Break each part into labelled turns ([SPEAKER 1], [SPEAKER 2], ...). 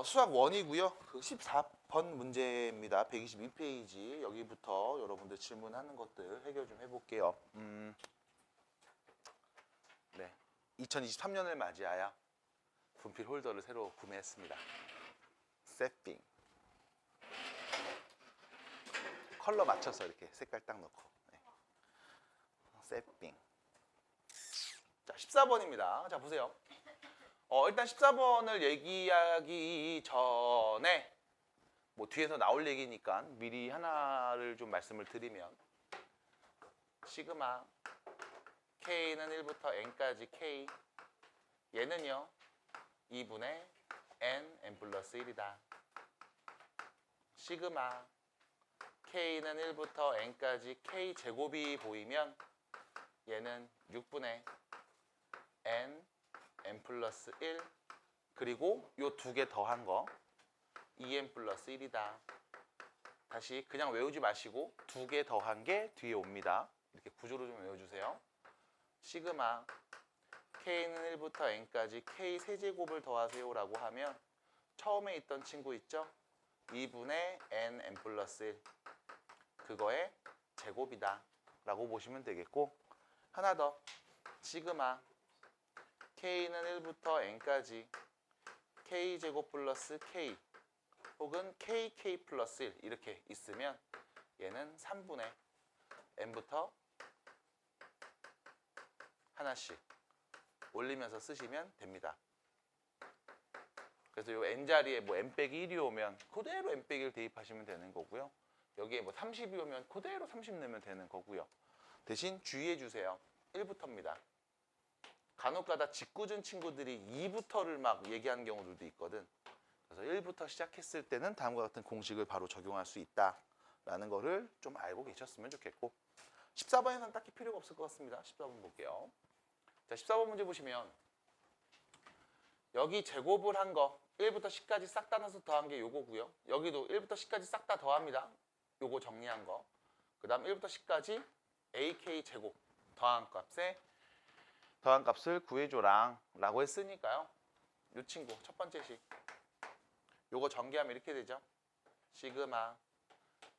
[SPEAKER 1] 수학 1이고요. 그 14번 문제입니다. 122페이지. 여기부터 여러분들 질문하는 것들 해결 좀 해볼게요. 네, 2023년을 맞이하여 분필 홀더를 새로 구매했습니다. 세핑. 컬러 맞춰서 이렇게 색깔 딱 넣고. 네. 세핑. 자, 14번입니다. 자, 보세요. 일단 14번을 얘기하기 전에 뭐 뒤에서 나올 얘기니까 미리 하나를 좀 말씀을 드리면 시그마 K는 1부터 N까지 K 얘는요 2분의 N 플러스 1이다. 시그마 K는 1부터 N까지 K 제곱이 보이면 얘는 6분의 N 플러스 1 그리고 요 두 개 더한 거 2N 플러스 1이다. 다시 그냥 외우지 마시고 두 개 더한 게 뒤에 옵니다. 이렇게 구조로 좀 외워주세요. 시그마 K는 1부터 N까지 K 세제곱을 더하세요 라고 하면 처음에 있던 친구 있죠? 2분의 N 플러스 1 그거의 제곱이다 라고 보시면 되겠고 하나 더 시그마 K는 1부터 N까지 K제곱 플러스 K 혹은 KK 플러스 1 이렇게 있으면 얘는 3분의 N부터 하나씩 올리면서 쓰시면 됩니다. 그래서 이 N자리에 뭐 N 빼기 1이 오면 그대로 N 빼기 1 대입하시면 되는 거고요. 여기에 뭐 30이 오면 그대로 30 넣으면 되는 거고요. 대신 주의해 주세요. 1부터입니다. 간혹가다 짓궂은 친구들이 2부터를 막 얘기하는 경우들도 있거든. 그래서 1부터 시작했을 때는 다음과 같은 공식을 바로 적용할 수 있다라는 거를 좀 알고 계셨으면 좋겠고 14번에서는 딱히 필요가 없을 것 같습니다. 14번 볼게요. 자, 14번 문제 보시면 여기 제곱을 한 거 1부터 10까지 싹 다 넣어서 더한 게 요거고요. 여기도 1부터 10까지 싹 다 더합니다. 요거 정리한 거. 그 다음 1부터 10까지 AK 제곱 더한 값을 구해줘랑 라고 했으니까요. 요 친구 첫 번째 식 요거 전개하면 이렇게 되죠. 시그마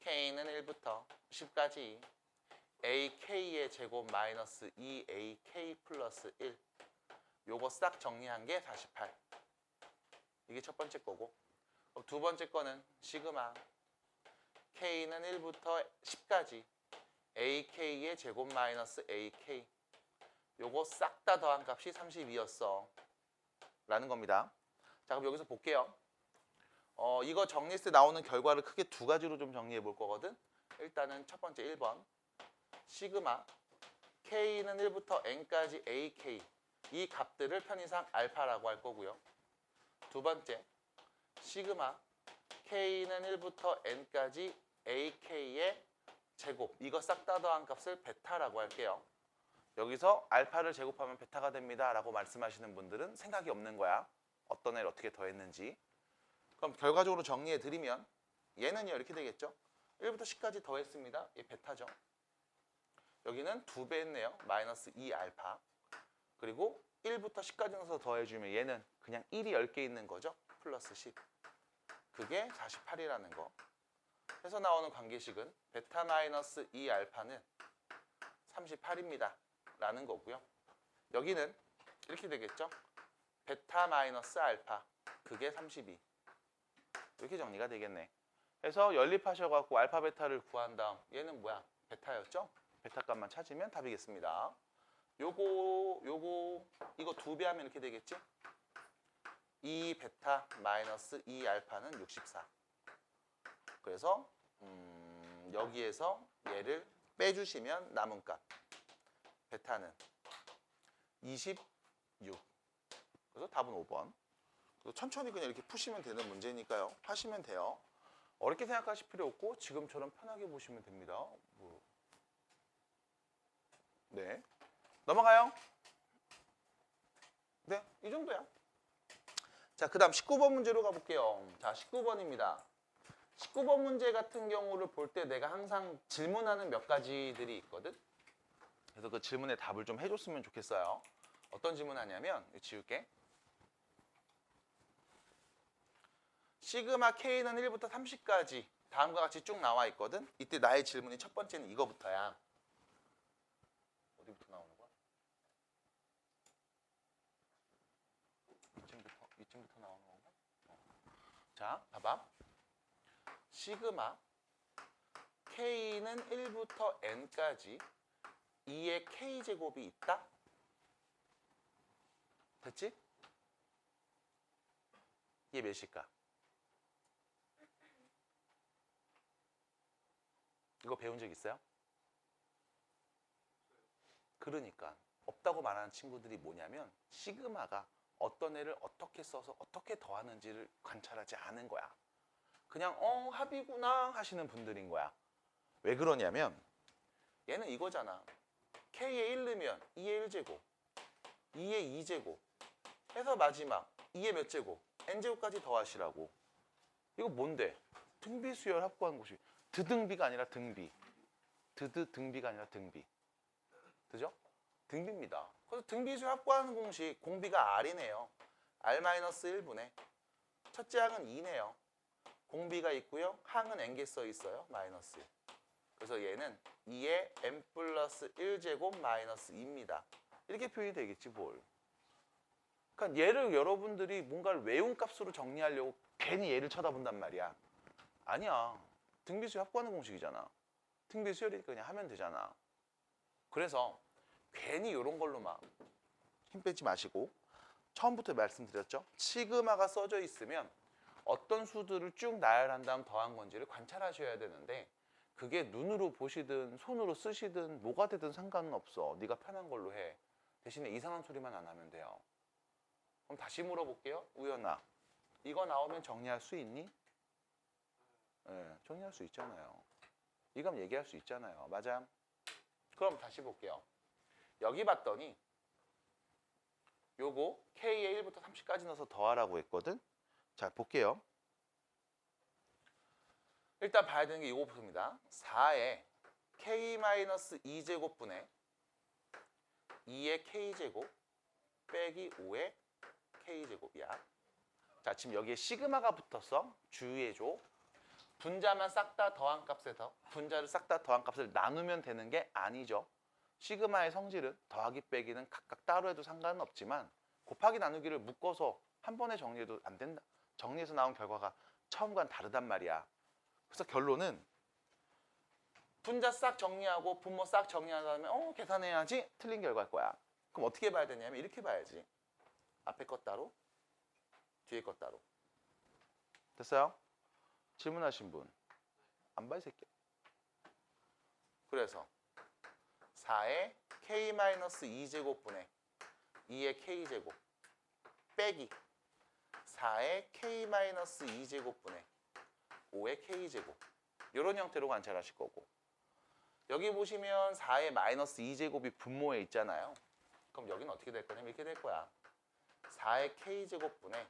[SPEAKER 1] K는 1부터 10까지 AK의 제곱 마이너스 2AK 플러스 1 요거 싹 정리한 게 48 이게 첫 번째 거고 두 번째 거는 시그마 K는 1부터 10까지 AK의 제곱 마이너스 AK 요거 싹 다 더한 값이 32였어 라는 겁니다. 자, 그럼 여기서 볼게요. 이거 정리했을 때 나오는 결과를 크게 두 가지로 좀 정리해 볼 거거든. 일단은 첫 번째 1번 시그마 K는 1부터 N까지 AK 이 값들을 편의상 알파라고 할 거고요. 두 번째 시그마 K는 1부터 N까지 AK의 제곱 이거 싹 다 더한 값을 베타라고 할게요. 여기서 알파를 제곱하면 베타가 됩니다 라고 말씀하시는 분들은 생각이 없는 거야. 어떤 애를 어떻게 더했는지. 그럼 결과적으로 정리해 드리면 얘는요 이렇게 되겠죠. 1부터 10까지 더했습니다. 얘 베타죠. 여기는 2배 했네요. 마이너스 2알파. 그리고 1부터 10까지 넣어서 더해주면 얘는 그냥 1이 10개 있는 거죠. 플러스 10. 그게 48이라는 거. 해서 나오는 관계식은 베타 마이너스 2알파는 38입니다. 라는 거고요. 여기는 이렇게 되겠죠. 베타 마이너스 알파 그게 32 이렇게 정리가 되겠네. 그래서 연립하셔갖고 알파 베타를 구한 다음 얘는 뭐야? 베타였죠? 베타 값만 찾으면 답이겠습니다. 이거 2배 하면 이렇게 되겠지? 2 베타 마이너스 2 알파는 64. 그래서 여기에서 얘를 빼주시면 남은 값 베타는 26. 그래서 답은 5번. 그래서 천천히 그냥 이렇게 푸시면 되는 문제니까요. 하시면 돼요. 어렵게 생각하실 필요 없고 지금처럼 편하게 보시면 됩니다. 네. 넘어가요. 네, 이 정도야. 자, 그 다음 19번 문제로 가볼게요. 자, 19번입니다. 19번 문제 같은 경우를 볼 때 내가 항상 질문하는 몇 가지들이 있거든. 그래서 그 질문에 답을 좀 해줬으면 좋겠어요. 어떤 질문 하냐면 지울게. 시그마 K는 1부터 30까지 다음과 같이 쭉 나와 있거든. 이때 나의 질문이 첫 번째는 이거부터야. 어디부터 나오는 거야? 이쯤부터 나오는 건가? 자, 봐봐. 시그마 K는 1부터 N까지 2의 K제곱이 있다? 됐지? 이게 몇일까? 이거 배운 적 있어요? 그러니까 없다고 말하는 친구들이 뭐냐면 시그마가 어떤 애를 어떻게 써서 어떻게 더하는지를 관찰하지 않은 거야. 그냥 합이구나 하시는 분들인 거야. 왜 그러냐면 얘는 이거잖아. K에 1 넣으면 2의 1제곱, 2의 2제곱 해서 마지막 2의 몇 제곱? N제곱까지 더하시라고. 이거 뭔데? 등비수열 확보한 곳이 드등비가 아니라 등비. 등비가 아니라 등비. 그죠? 등비입니다. 그래서 등비수열 확보하는 공식 공비가 R이네요. R-1분의 첫째 항은 2네요. 공비가 있고요. 항은 N개 써 있어요. 마이너스 1. 그래서 얘는 2의 N 플러스 1제곱 마이너스 2입니다. 이렇게 표현이 되겠지 뭘. 그러니까 얘를 여러분들이 뭔가를 외운값으로 정리하려고 괜히 얘를 쳐다본단 말이야. 아니야. 등비수열 확보하는 공식이잖아. 등비수열이니까 그냥 하면 되잖아. 그래서 괜히 이런 걸로 막 힘 빼지 마시고 처음부터 말씀드렸죠. 시그마가 써져 있으면 어떤 수들을 쭉 나열한 다음 더한 건지를 관찰하셔야 되는데 그게 눈으로 보시든 손으로 쓰시든 뭐가 되든 상관은 없어. 네가 편한 걸로 해. 대신에 이상한 소리만 안 하면 돼요. 그럼 다시 물어볼게요. 우연아, 이거 나오면 정리할 수 있니? 네, 정리할 수 있잖아요. 이건 얘기할 수 있잖아요. 맞아? 그럼 다시 볼게요. 여기 봤더니 요거 K에 1부터 30까지 넣어서 더하라고 했거든. 자, 볼게요. 일단 봐야 되는 게 이거부터입니다. 4에 K-2제곱분의 2의 K제곱 빼기 5의 K제곱이야. 자, 지금 여기에 시그마가 붙었어. 주의해줘. 분자만 싹 다 더한 값에서 분자를 싹 다 더한 값을 나누면 되는 게 아니죠. 시그마의 성질은 더하기 빼기는 각각 따로 해도 상관은 없지만 곱하기 나누기를 묶어서 한 번에 정리해도 안 된다. 정리해서 나온 결과가 처음과는 다르단 말이야. 그래서 결론은 분자 싹 정리하고 분모 싹 정리한 다음에 계산해야지 틀린 결과일 거야. 그럼 어떻게 봐야 되냐면 이렇게 봐야지. 앞에 것 따로, 뒤에 것 따로. 됐어요? 질문하신 분. 안 봐, 이 새끼야. 그래서 4의 K-2제곱분의 2의 K제곱 빼기 4의 K-2제곱분의 5의 K제곱 이런 형태로 관찰하실 거고 여기 보시면 4의 마이너스 2제곱이 분모에 있잖아요. 그럼 여기는 어떻게 될 거냐면 이렇게 될 거야. 4의 K제곱분의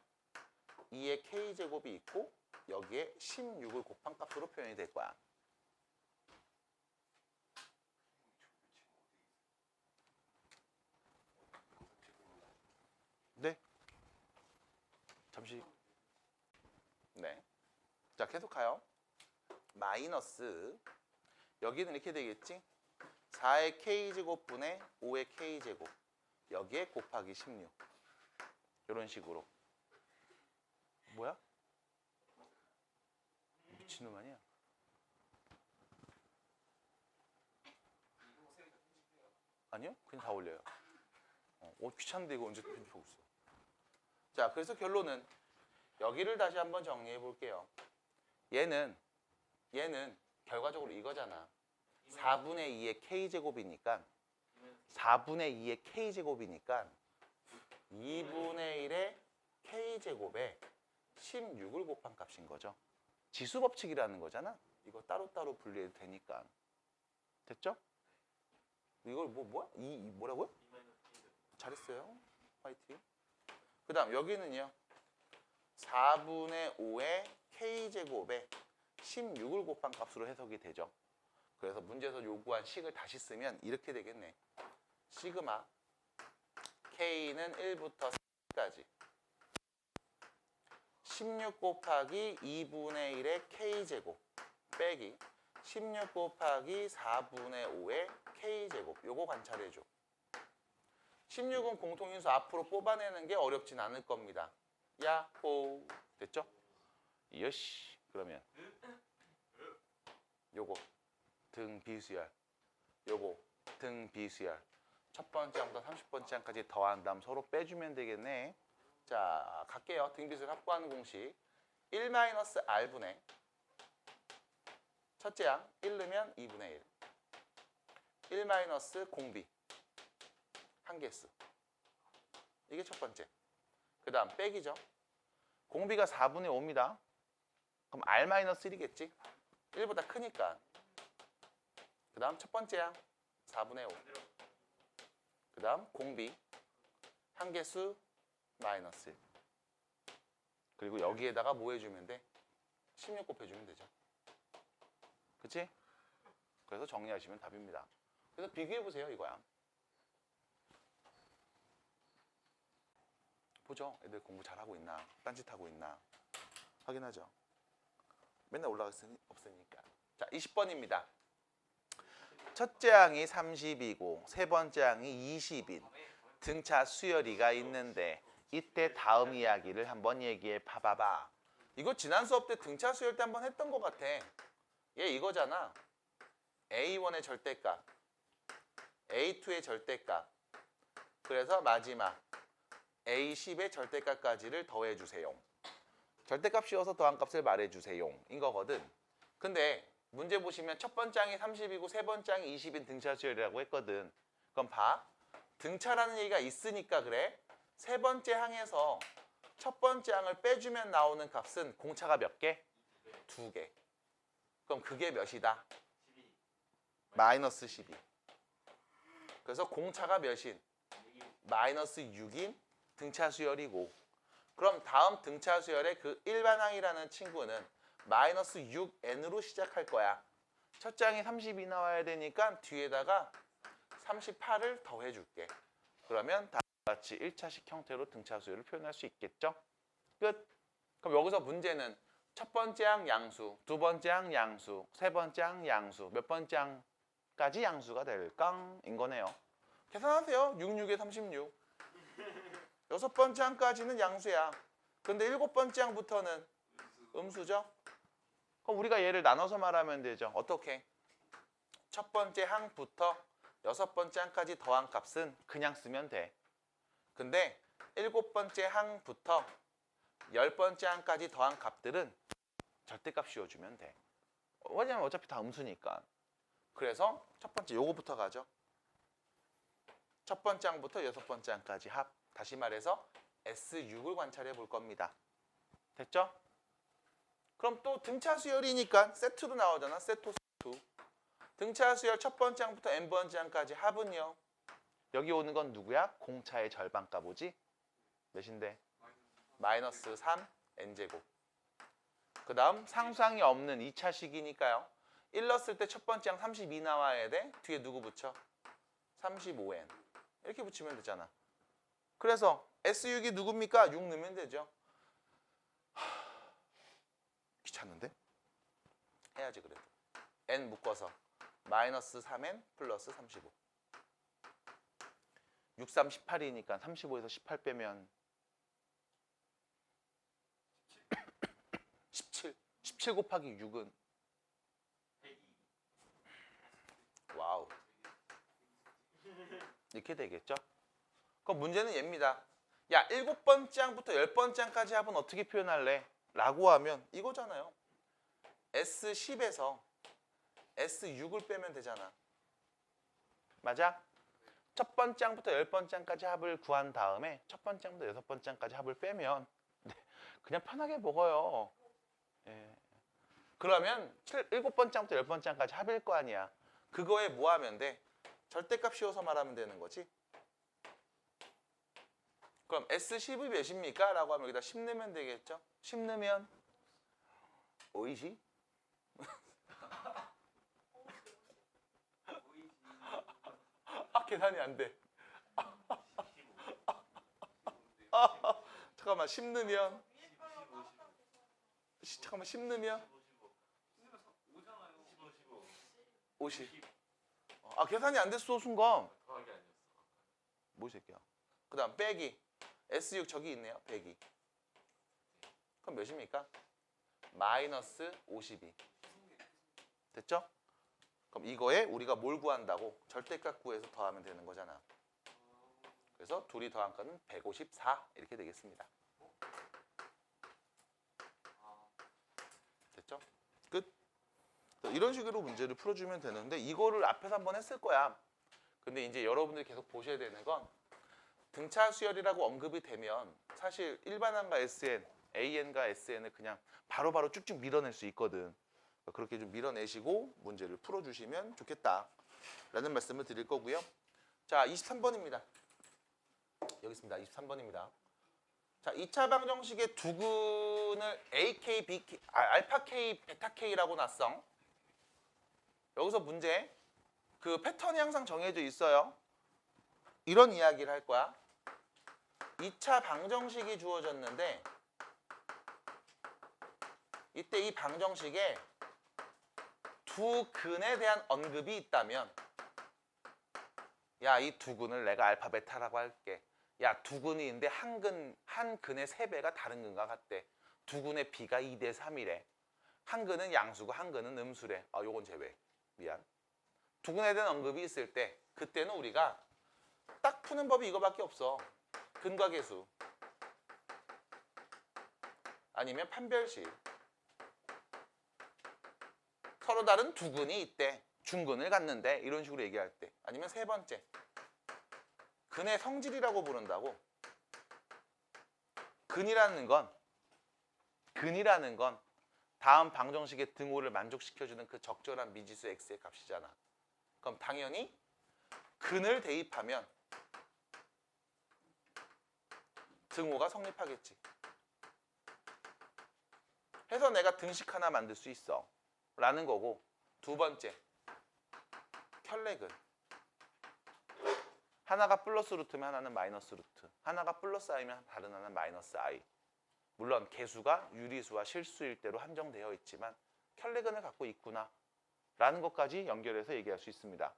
[SPEAKER 1] 2의 K제곱이 있고 여기에 16을 곱한 값으로 표현이 될 거야. 네. 잠시. 네. 자, 계속 가요. 마이너스 여기는 이렇게 되겠지? 4의 K제곱분의 5의 K제곱 여기에 곱하기 16 이런 식으로. 뭐야? 미친놈 아니야? 아니요? 그냥 다 올려요. 귀찮은데 이거 언제 편집하고 있어. 자, 그래서 결론은 여기를 다시 한번 정리해 볼게요. 얘는 결과적으로 이거잖아. 4분의 2의 K제곱이니까 4분의 2의 K제곱이니까 2분의 1의 K제곱에 16을 곱한 값인 거죠. 지수법칙이라는 거잖아. 이거 따로따로 분리해도 되니까. 됐죠? 이걸 뭐야? 뭐라고요? 잘했어요. 화이팅. 그 다음 여기는요. 4분의 5의 K제곱에 16을 곱한 값으로 해석이 되죠. 그래서 문제에서 요구한 식을 다시 쓰면 이렇게 되겠네. 시그마 K는 1부터 3까지 16 곱하기 2분의 1의 k제곱 빼기 16 곱하기 4분의 5의 k제곱. 요거 관찰해줘. 16은 공통인수 앞으로 뽑아내는 게 어렵진 않을 겁니다. 야호. 됐죠? 여시. 그러면 요거 등 비수열, 요거 등 비수열. 첫 번째 항부터 30번째 항까지 더한 다음 서로 빼주면 되겠네. 자, 갈게요. 등 비수열 합구하는 공식. 1-r분의 첫째 항 1 넣으면 2분의 1. 1 공비 한 개수. 이게 첫 번째. 그 다음 빼기죠. 공비가 4분의 5입니다. 그럼 r-1이겠지? 1보다 크니까. 그 다음 첫 번째 항 4분의 5. 그 다음 공비 한 개수 마이너스 1. 그리고 여기에다가 뭐 해주면 돼? 16 곱해주면 되죠. 그치? 그래서 정리하시면 답입니다. 그래서 비교해보세요, 이거야. 보죠. 애들 공부 잘하고 있나, 딴짓하고 있나 확인하죠. 맨날 올라갔으니 없으니까. 자, 20번입니다. 첫째 항이 30이고 세 번째 항이 20인 등차 수열이가 있는데 이때 다음 이야기를 한번 얘기해 봐봐봐. 이거 지난 수업 때 등차 수열 때 한번 했던 것 같아. 얘 이거잖아. A1의 절대값, A2의 절대값, 그래서 마지막 A10의 절대값까지를 더해주세요. 절대값 씌워서 더한 값을 말해주세요. 인 거거든. 근데 문제 보시면 첫 번째 항이 30이고 세 번째 항이 20인 등차 수열이라고 했거든. 그럼 봐. 등차라는 얘기가 있으니까 그래. 세 번째 항에서 첫 번째 항을 빼주면 나오는 값은 공차가 몇 개? 2개. 그럼 그게 몇이다? 마이너스 12. 그래서 공차가 몇인? 마이너스 6인 등차 수열이고, 그럼 다음 등차 수열의 그 일반항이라는 친구는 마이너스 6n으로 시작할 거야. 첫째 항이 32 나와야 되니까 뒤에다가 38을 더해줄게. 그러면 다음과 같이 1차식 형태로 등차 수열을 표현할 수 있겠죠? 끝. 그럼 여기서 문제는 첫 번째 항 양수, 두 번째 항 양수, 세 번째 항 양수, 몇 번째 항까지 양수가 될까? 인 거네요. 계산하세요. 66에 36. 여섯 번째 항까지는 양수야. 근데 일곱 번째 항부터는 음수죠? 그럼 우리가 얘를 나눠서 말하면 되죠. 어떻게? 첫 번째 항부터 여섯 번째 항까지 더한 값은 그냥 쓰면 돼. 근데 일곱 번째 항부터 열 번째 항까지 더한 값들은 절대값 씌워주면 돼. 왜냐면 어차피 다 음수니까. 그래서 첫 번째 요거부터 가죠. 첫 번째 항부터 여섯 번째 항까지 합. 다시 말해서 S6을 관찰해 볼 겁니다. 됐죠? 그럼 또 등차 수열이니까 세트로 나오잖아. 세토 세트. 등차 수열 첫 번째 항부터 n번째 항까지 합은요. 여기 오는 건 누구야? 공차의 절반값 오지? 몇인데? 마이너스 3 n제곱. 그 다음 상수항이 없는 2차식이니까요. 1 넣었을 때 첫 번째 항 32 나와야 돼. 뒤에 누구 붙여? 35n. 이렇게 붙이면 되잖아. 그래서 S6이 누굽니까? 6 넣으면 되죠. 귀찮은데? 해야지 그래도. n 묶어서 마이너스 3n 플러스 35. 6, 3, 18이니까 35에서 18 빼면 17. 17 곱하기 6은 와우. 이렇게 되겠죠? 그럼 문제는 얘입니다. 야, 7번째 항부터 10번째 항까지 합은 어떻게 표현할래? 라고 하면 이거잖아요. S10에서 S6을 빼면 되잖아. 맞아? 첫 번째 항부터 10번째 항까지 합을 구한 다음에 첫 번째 항부터 6번째 항까지 합을 빼면 그냥 편하게 먹어요. 예. 그러면 7번째 항부터 10번째 항까지 합일 거 아니야. 그거에 뭐 하면 돼? 절대값 씌워서 말하면 되는 거지. 그럼 S10이 몇입니까? 라고 하면 여기다 10 넣으면 되겠죠? 10 넣으면 오이시? 아, 계산이 안 돼. 잠깐만, 10 넣으면 잠깐만 10 넣으면 50. 아 계산이 안 됐어 순간. 뭐 이 새끼야. 그 다음 빼기 S6 저기 있네요. 빼기. 그럼 몇입니까? 마이너스 52. 됐죠? 그럼 이거에 우리가 뭘 구한다고? 절대값 구해서 더하면 되는 거잖아. 그래서 둘이 더한 거는 154 이렇게 되겠습니다. 됐죠? 끝. 이런 식으로 문제를 풀어주면 되는데 이거를 앞에서 한번 했을 거야. 근데 이제 여러분들이 계속 보셔야 되는 건 등차 수열이라고 언급이 되면 사실 일반항과 SN, AN과 SN을 그냥 바로바로 쭉쭉 밀어낼 수 있거든. 그렇게 좀 밀어내시고 문제를 풀어주시면 좋겠다 라는 말씀을 드릴 거고요. 자, 23번입니다. 여기 있습니다. 23번입니다. 자, 2차 방정식의 두근을 AK, BK, 알파 K, 베타 K라고 놨어. 여기서 문제, 그 패턴이 항상 정해져 있어요. 이런 이야기를 할 거야. 2차 방정식이 주어졌는데 이때 이 방정식에 두 근에 대한 언급이 있다면 야, 이 두 근을 내가 알파 베타라고 할게. 야, 두 근이 있는데 한 근의 3배가 다른 근과 같대. 두 근의 B가 2대 3이래. 한 근은 양수고 한 근은 음수래. 아, 요건 제외. 미안. 두 근에 대한 언급이 있을 때 그때는 우리가 딱 푸는 법이 이거밖에 없어. 근과 계수 아니면 판별식. 서로 다른 두 근이 있대. 중근을 갖는데 이런 식으로 얘기할 때. 아니면 세 번째. 근의 성질이라고 부른다고. 근이라는 건 다음 방정식의 등호를 만족시켜주는 그 적절한 미지수 x의 값이잖아. 그럼 당연히 근을 대입하면 등호가 성립하겠지. 해서 내가 등식 하나 만들 수 있어 라는 거고, 두 번째 켤레근. 하나가 플러스 루트면 하나는 마이너스 루트, 하나가 플러스 i면 다른 하나는 마이너스 i. 물론 개수가 유리수와 실수일 대로 한정되어 있지만 켤레근을 갖고 있구나 라는 것까지 연결해서 얘기할 수 있습니다.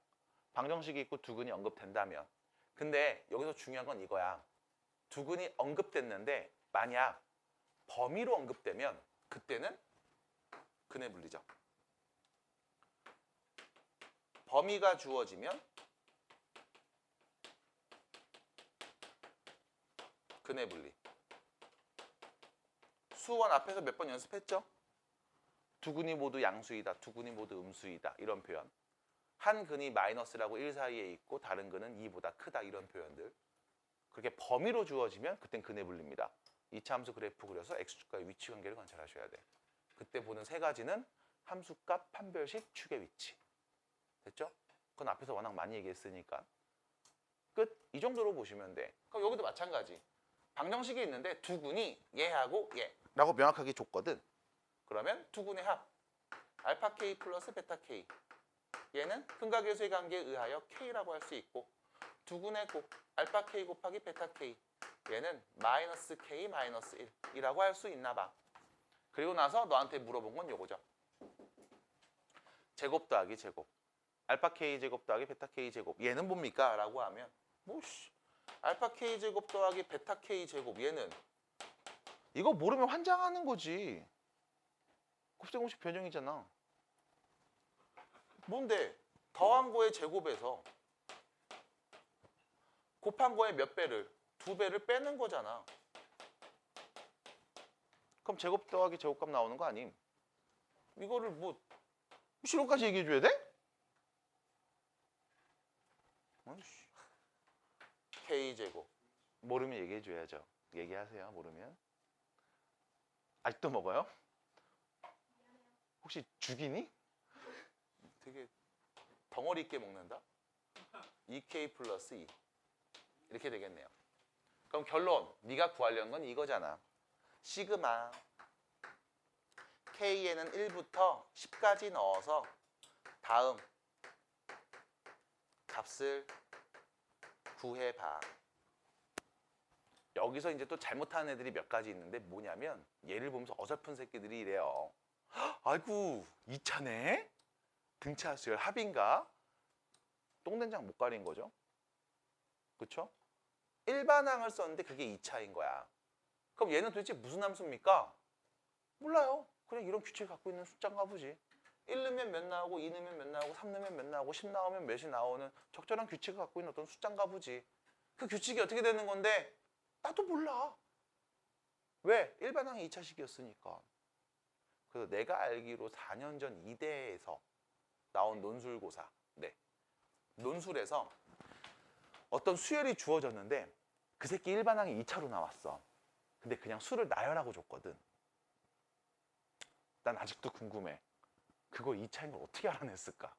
[SPEAKER 1] 방정식이 있고 두근이 언급된다면. 근데 여기서 중요한 건 이거야. 두근이 언급됐는데 만약 범위로 언급되면 그때는 근의 분리죠. 범위가 주어지면 근의 분리. 수원 앞에서 몇 번 연습했죠? 두 근이 모두 양수이다, 두 근이 모두 음수이다 이런 표현. 한 근이 마이너스라고 1 사이에 있고 다른 근은 2보다 크다 이런 표현들. 그렇게 범위로 주어지면 그땐 근의 분리입니다. 2차 함수 그래프 그려서 x축과의 위치 관계를 관찰하셔야 돼. 그때 보는 세 가지는 함수값, 판별식, 축의 위치. 됐죠? 그건 앞에서 워낙 많이 얘기했으니까. 끝. 이 정도로 보시면 돼. 그럼 여기도 마찬가지. 방정식이 있는데 두 근이 얘하고 얘라고 명확하게 줬거든. 그러면 두 근의 합 알파 K 플러스 베타 K. 얘는 근과 계수의 관계에 의하여 K라고 할 수 있고, 두 근의 곱 알파 K 곱하기 베타 K. 얘는 마이너스 K 마이너스 1이라고 할 수 있나 봐. 그리고 나서 너한테 물어본 건 요거죠. 제곱 더하기 제곱. 알파 K 제곱 더하기 베타 K 제곱. 얘는 뭡니까? 라고 하면 알파 K 제곱 더하기 베타 K 제곱. 얘는 이거 모르면 환장하는 거지. 곱셈공식 변형이잖아. 뭔데? 더한 거의 제곱에서 곱한 거의 몇 배를? 2배를 빼는 거잖아. 그럼 제곱 더하기 제곱값 나오는 거 아님? 이거를 뭐 실호까지 얘기해 줘야 돼? 어이씨. K제곱. 모르면 얘기해 줘야죠. 얘기하세요. 모르면. 아직도 먹어요? 혹시 죽이니? 되게 덩어리 있게 먹는다. 2K 플러스 2 이렇게 되겠네요. 그럼 결론, 네가 구하려는 건 이거잖아. 시그마 K에는 1부터 10까지 넣어서 다음 값을 구해봐. 여기서 이제 또 잘못하는 애들이 몇 가지 있는데 뭐냐면 얘를 보면서 어설픈 새끼들이 이래요. 아이고 2차네? 등차 수열 합인가? 똥된장 못 가린 거죠. 그쵸? 일반항을 썼는데 그게 2차인 거야. 그럼 얘는 도대체 무슨 함수입니까? 몰라요. 그냥 이런 규칙을 갖고 있는 숫자인가 보지. 1 넣으면 몇 나오고 2 넣으면 몇 나오고 3 넣으면 몇 나오고 10 나오면 몇이 나오는 적절한 규칙을 갖고 있는 어떤 숫자인가 보지. 그 규칙이 어떻게 되는 건데 나도 몰라. 왜? 일반항이 2차식이었으니까. 그래서 내가 알기로 4년 전 이대에서 나온 논술고사. 네. 논술에서 어떤 수열이 주어졌는데 그 새끼 일반항이 2차로 나왔어. 근데 그냥 수를 나열하고 줬거든. 난 아직도 궁금해. 그거 2차인 걸 어떻게 알아냈을까?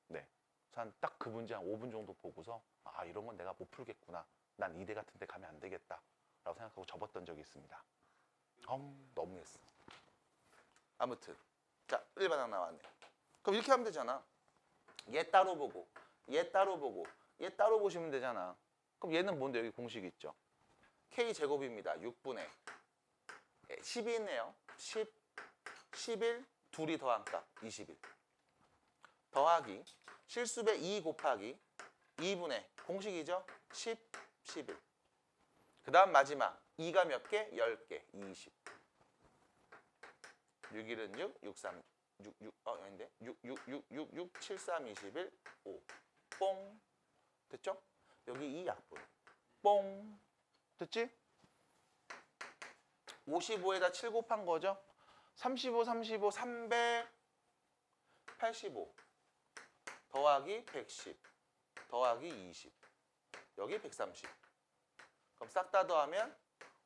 [SPEAKER 1] 네. 한 딱 그 문제 한 5분 정도 보고서 아 이런 건 내가 못 풀겠구나. 난 이대 같은 데 가면 안 되겠다. 라고 생각하고 접었던 적이 있습니다. 너무했어. 아무튼 자 일반항 나왔네. 그럼 이렇게 하면 되잖아. 얘 따로 보고 얘 따로 보고 얘 따로 보시면 되잖아. 그럼 얘는 뭔데? 여기 공식 있죠. K제곱입니다. 6분의 10이 있네요. 10, 11, 둘이 더한 값 21 더하기 실수배 2 곱하기 2분의 공식이죠. 10, 11 그 다음 마지막 2가 몇 개? 10개 20 6, 1은 6, 6, 3 아닌데 6, 6, 6, 6, 6, 7, 3, 21 5 뽕 됐죠? 여기 2 약분 뽕 됐지? 55에다 7 곱한 거죠? 35, 35, 385 더하기 110 더하기 20 여기 130 그럼 싹 다 더하면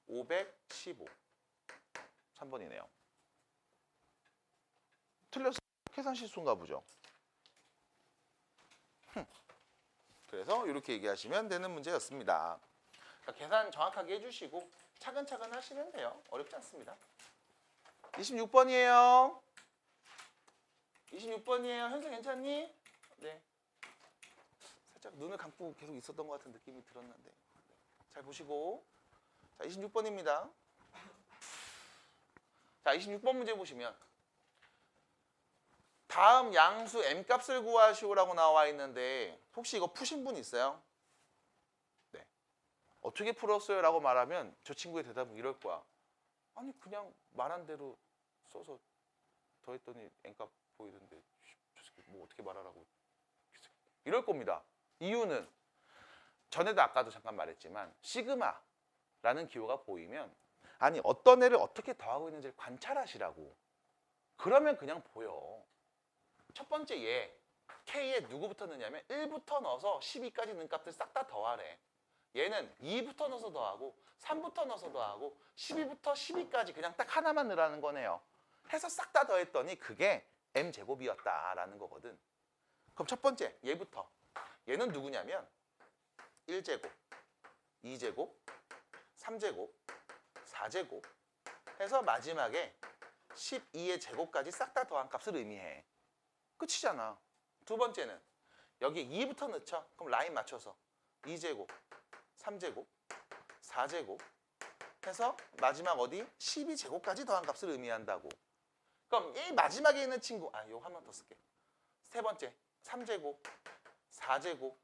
[SPEAKER 1] 515 3번이네요. 틀렸어. 계산 실수인가 보죠. 그래서 이렇게 얘기하시면 되는 문제였습니다. 그러니까 계산 정확하게 해주시고 차근차근 하시면 돼요. 어렵지 않습니다. 26번이에요. 26번이에요. 현수 괜찮니? 네. 살짝 눈을 감고 계속 있었던 것 같은 느낌이 들었는데. 잘 보시고. 자, 26번입니다. 자, 26번 문제 보시면 다음 양수 m값을 구하시오라고 나와 있는데 혹시 이거 푸신 분 있어요? 네. 어떻게 풀었어요? 라고 말하면 저 친구의 대답은 이럴 거야. 아니 그냥 말한 대로 써서 더했더니 n값 보이던데 저 새끼 뭐 어떻게 말하라고 이럴 겁니다. 이유는 전에도 아까도 잠깐 말했지만 시그마라는 기호가 보이면 아니 어떤 애를 어떻게 더하고 있는지를 관찰하시라고. 그러면 그냥 보여. 첫 번째 얘 K에 누구부터 넣냐면 1부터 넣어서 12까지 넣은 값들 싹 다 더하래. 얘는 2부터 넣어서 더하고 3부터 넣어서 더하고 12부터 12까지 그냥 딱 하나만 넣으라는 거네요. 해서 싹 다 더했더니 그게 m제곱이었다라는 거거든. 그럼 첫 번째 얘부터. 얘는 누구냐면 1제곱, 2제곱, 3제곱, 4제곱 해서 마지막에 12의 제곱까지 싹 다 더한 값을 의미해. 끝이잖아. 두 번째는 여기 2부터 넣죠. 그럼 라인 맞춰서 2제곱, 3제곱, 4제곱 해서 마지막 어디? 12제곱까지 더한 값을 의미한다고. 그럼 이 마지막에 있는 친구 이거 한 번 더 쓸게. 세 번째 3제곱, 4제곱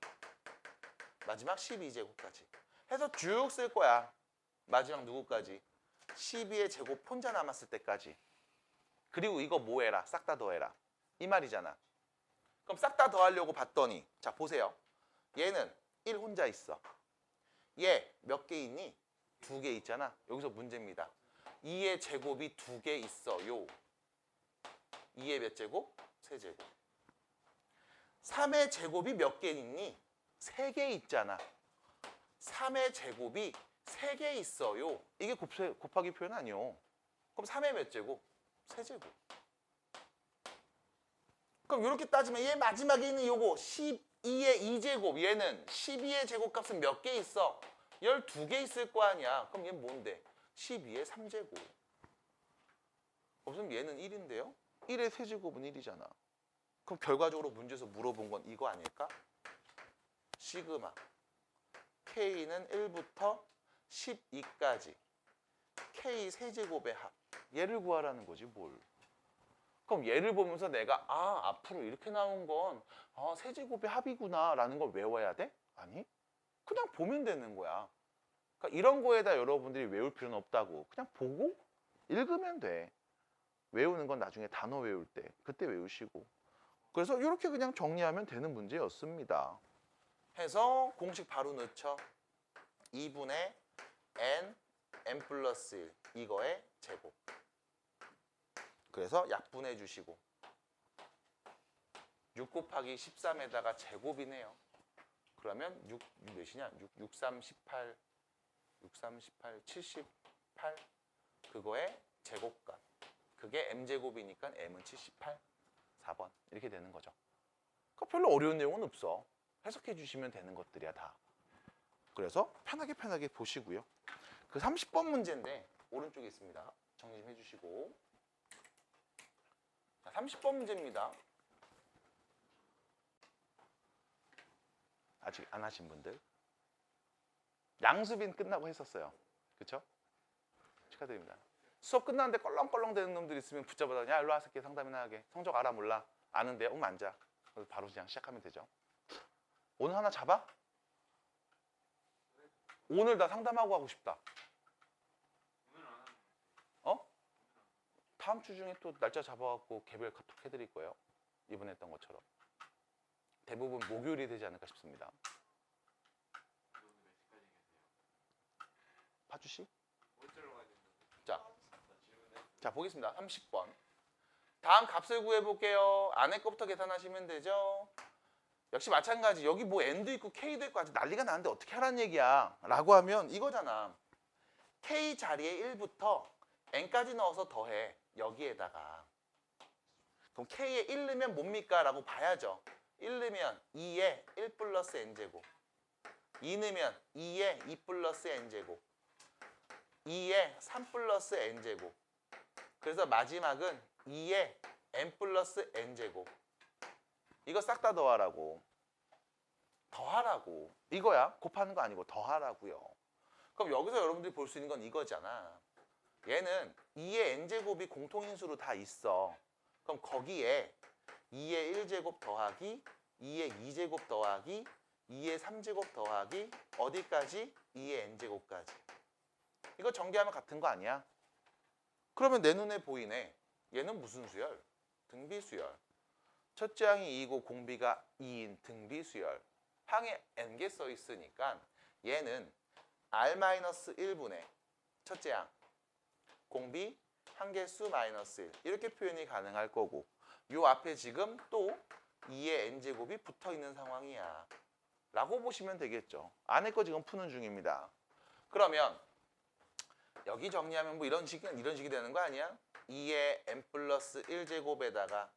[SPEAKER 1] 마지막 12제곱까지 해서 쭉 쓸 거야. 마지막 누구까지? 12의 제곱 혼자 남았을 때까지. 그리고 이거 뭐 해라? 싹 다 더해라. 이 말이잖아. 그럼 싹 다 더하려고 봤더니 자 보세요. 얘는 1 혼자 있어. 얘 몇 개 있니? 2개 있잖아. 여기서 문제입니다. 2의 제곱이 2개 있어요. 2의 몇 제곱? 3제곱. 3의 제곱이 몇 개 있니? 3개 있잖아. 3의 제곱이 3개 있어요. 이게 곱하기 표현 아니요. 그럼 3의 몇 제곱? 3제곱. 그럼 이렇게 따지면 얘 마지막에 있는 요거 12의 2제곱 얘는 12의 제곱값은 몇 개 있어? 12개 있을 거 아니야. 그럼 얘는 뭔데? 12의 3제곱. 없으면 얘는 1인데요? 1의 세제곱은 1이잖아. 그럼 결과적으로 문제에서 물어본 건 이거 아닐까? 시그마 K는 1부터 12까지 K 세제곱의 합. 얘를 구하라는 거지 뭘. 그럼 얘를 보면서 내가 앞으로 이렇게 나온 건 세제곱의 합이구나 라는 걸 외워야 돼? 아니, 그냥 보면 되는 거야. 그러니까 이런 거에다 여러분들이 외울 필요는 없다고. 그냥 보고 읽으면 돼. 외우는 건 나중에 단어 외울 때 그때 외우시고. 그래서 이렇게 그냥 정리하면 되는 문제였습니다. 해서 공식 바로 넣죠. 2분의 n 플러스 1 이거의 제곱. 그래서 약분해 주시고 6 곱하기 13에다가 제곱이네요. 그러면 6 몇이냐? 6, 3, 18 78 그거의 제곱값. 그게 m제곱이니까 m은 78 4번 이렇게 되는 거죠. 그러니까 별로 어려운 내용은 없어. 해석해 주시면 되는 것들이야 다. 그래서 편하게 보시고요. 그 30번 문제인데 오른쪽에 있습니다. 정리 좀 해주시고. 자, 30번 문제입니다. 아직 안 하신 분들. 양수빈 끝나고 했었어요. 그쵸? 축하드립니다. 수업 끝났는데 껄렁껄렁 되는 놈들 있으면 붙잡아다 야 일로 와서 상담이나 하게. 성적 알아 몰라? 아는데 앉아. 그래서 바로 그냥 시작하면 되죠. 오늘 하나 잡아? 오늘 나 상담하고 하고 싶다. 다음 주 중에 또 날짜 잡아갖고 개별 카톡 해드릴 거예요. 이번에 했던 것처럼. 대부분 목요일이 되지 않을까 싶습니다. 파주시? 자 보겠습니다. 30번. 다음 값을 구해볼게요. 안에 거부터 계산하시면 되죠. 역시 마찬가지. 여기 뭐 n도 있고 k도 있고 아주 난리가 나는데 어떻게 하라는 얘기야 라고 하면 이거잖아. k 자리에 1부터 n까지 넣어서 더해. 여기에다가. 그럼 k에 1 넣으면 뭡니까? 라고 봐야죠. 1 넣으면 2에 1 플러스 n제곱. 2 넣으면 2에 2 플러스 n제곱. 2에 3 플러스 n제곱. 그래서 마지막은 2에 n 플러스 n제곱. 이거 싹 다 더하라고. 더하라고. 이거야. 곱하는 거 아니고 더하라고요. 그럼 여기서 여러분들이 볼 수 있는 건 이거잖아. 얘는 2의 n제곱이 공통인수로 다 있어. 그럼 거기에 2의 1제곱 더하기 2의 2제곱 더하기 2의 3제곱 더하기 어디까지? 2의 n제곱까지. 이거 전개하면 같은 거 아니야? 그러면 내 눈에 보이네. 얘는 무슨 수열? 등비수열. 첫째 항이 2고 공비가 2인 등비수열. 항에 n개 써 있으니까 얘는 r-1분의 첫째 항 공비 한 개수 마이너스 1 이렇게 표현이 가능할 거고 요 앞에 지금 또 2의 n제곱이 붙어 있는 상황이야 라고 보시면 되겠죠. 안에 거 지금 푸는 중입니다. 그러면 여기 정리하면 뭐 이런 식이 되는 거 아니야? 2의 n 플러스 1제곱에다가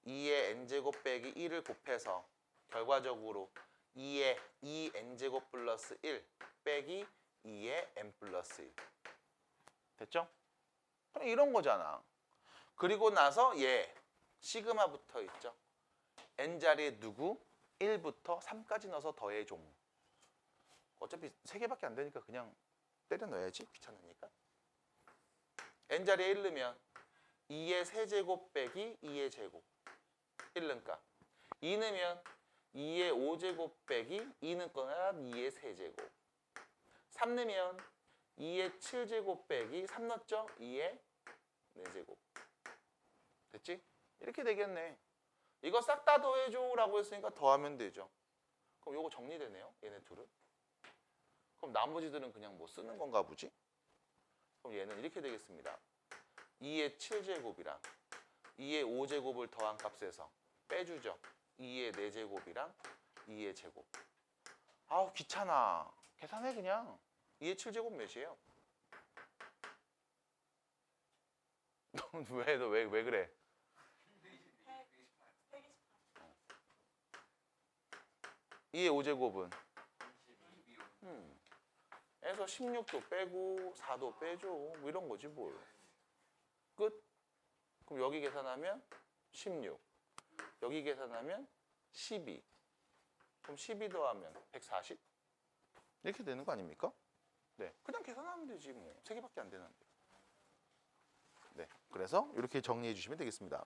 [SPEAKER 1] 2의 n제곱 빼기 1을 곱해서 결과적으로 2의 2n제곱 플러스 1 빼기 2의 n 플러스 1 됐죠? 이런 거잖아. 그리고 나서 얘 시그마 붙어 있죠. n 자리에 누구? 1부터 3까지 넣어서 더해줘. 어차피 3개밖에 안 되니까 그냥 때려 넣어야지. 귀찮으니까. n 자리에 1 넣으면 2의 세제곱 빼기 2의 제곱 1 넣을까? 2 넣으면 2의 5제곱 빼기 2 넣거나 2의 세제곱 3 넣으면 2의 7제곱 빼기 3 넣었죠? 2의 4제곱 됐지? 이렇게 되겠네. 이거 싹 다 더해줘 라고 했으니까 더하면 되죠. 그럼 이거 정리되네요. 얘네 둘은. 그럼 나머지들은 그냥 뭐 쓰는 건가 보지? 그럼 얘는 이렇게 되겠습니다. 2의 7제곱이랑 2의 5제곱을 더한 값에서 빼주죠. 2의 4제곱이랑 2의 제곱. 아우 귀찮아. 계산해 그냥. 2의 7제곱 몇이에요? 왜 그래? 2의 5제곱은? 에서 16도 빼고 4도 빼줘. 뭐 이런 거지 뭘. 끝? 그럼 여기 계산하면 16. 여기 계산하면 12. 그럼 12 더하면 140? 이렇게 되는 거 아닙니까? 네, 그냥 계산하면 되지 뭐. 3개밖에 안 되는데. 네, 그래서 이렇게 정리해 주시면 되겠습니다.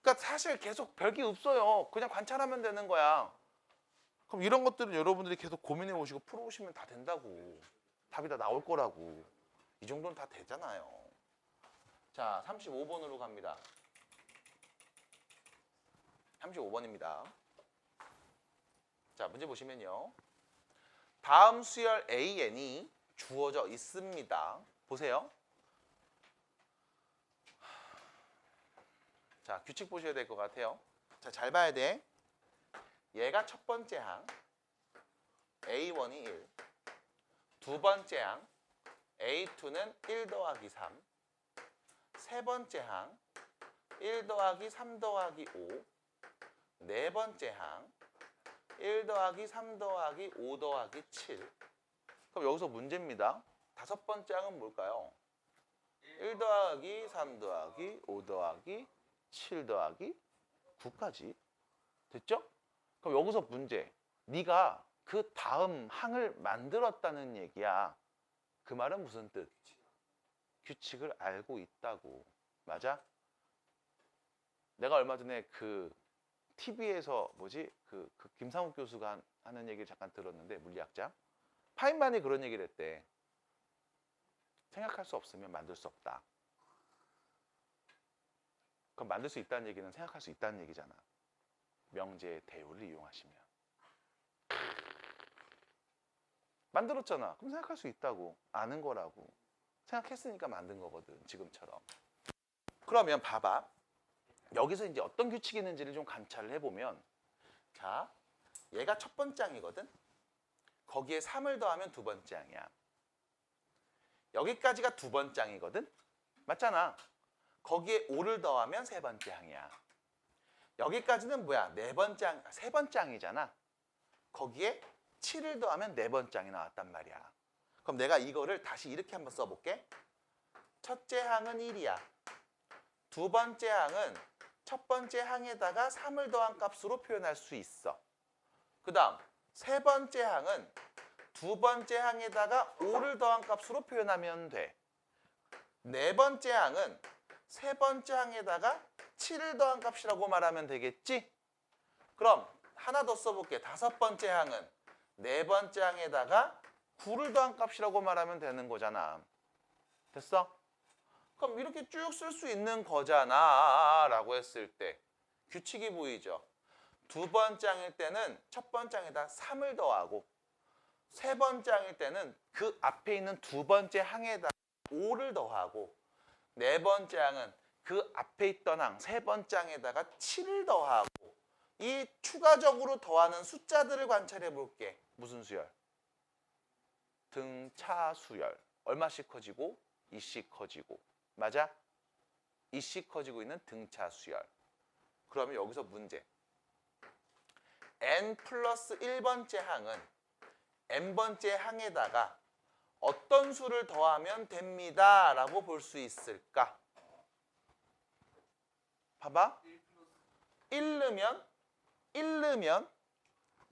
[SPEAKER 1] 그러니까 사실 계속 별게 없어요. 그냥 관찰하면 되는 거야. 그럼 이런 것들은 여러분들이 계속 고민해 오시고 풀어 오시면 다 된다고. 답이 다 나올 거라고. 이 정도는 다 되잖아요. 자, 35번으로 갑니다. 35번입니다. 자, 문제 보시면요. 다음 수열 AN이 주어져 있습니다. 보세요. 자, 규칙 보셔야 될 것 같아요. 자, 잘 봐야 돼. 얘가 첫 번째 항 A1이 1, 두 번째 항 A2는 1 더하기 3, 세 번째 항 1 더하기 3 더하기 5, 네 번째 항 1 더하기 3 더하기 5 더하기 7. 그럼 여기서 문제입니다. 다섯 번째 항은 뭘까요? 1 더하기 3 더하기 5 더하기 7 더하기 9까지. 됐죠? 그럼 여기서 문제. 네가 그 다음 항을 만들었다는 얘기야. 그 말은 무슨 뜻? 규칙을 알고 있다고. 맞아? 내가 얼마 전에 그 TV에서 그 김상욱 교수가 하는 얘기를 잠깐 들었는데, 물리학자. 파인만이 그런 얘기를 했대. 생각할 수 없으면 만들 수 없다. 그럼 만들 수 있다는 얘기는 생각할 수 있다는 얘기잖아. 명제의 대우를 이용하시면. 만들었잖아. 그럼 생각할 수 있다고. 아는 거라고. 생각했으니까 만든 거거든. 지금처럼. 그러면 봐봐. 여기서 이제 어떤 규칙이 있는지를 좀 관찰을 해보면, 자, 얘가 첫 번째 항이거든. 거기에 3을 더하면 두 번째 항이야. 여기까지가 두 번째 항이거든. 맞잖아. 거기에 5를 더하면 세 번째 항이야. 여기까지는 뭐야? 네 번째 항, 세 번째 항이잖아. 거기에 7을 더하면 네 번째 항이 나왔단 말이야. 그럼 내가 이거를 다시 이렇게 한번 써볼게. 첫째 항은 1이야. 두 번째 항은 첫 번째 항에다가 3을 더한 값으로 표현할 수 있어. 그 다음 세 번째 항은 두 번째 항에다가 5를 더한 값으로 표현하면 돼. 네 번째 항은 세 번째 항에다가 7을 더한 값이라고 말하면 되겠지? 그럼 하나 더 써볼게. 다섯 번째 항은 네 번째 항에다가 9를 더한 값이라고 말하면 되는 거잖아. 됐어? 그럼 이렇게 쭉 쓸 수 있는 거잖아 라고 했을 때 규칙이 보이죠? 두 번째 항일 때는 첫 번째 항에다 3을 더하고, 세 번째 항일 때는 그 앞에 있는 두 번째 항에다 5를 더하고, 네 번째 항은 그 앞에 있던 항 세 번째 항에다가 7을 더하고, 이 추가적으로 더하는 숫자들을 관찰해 볼게. 무슨 수열? 등차 수열. 얼마씩 커지고? 2씩 커지고. 맞아? 2씩 커지고 있는 등차 수열. 그러면 여기서 문제. n 플러스 1번째 항은 n번째 항에다가 어떤 수를 더하면 됩니다 라고 볼 수 있을까? 봐봐. 1 넣으면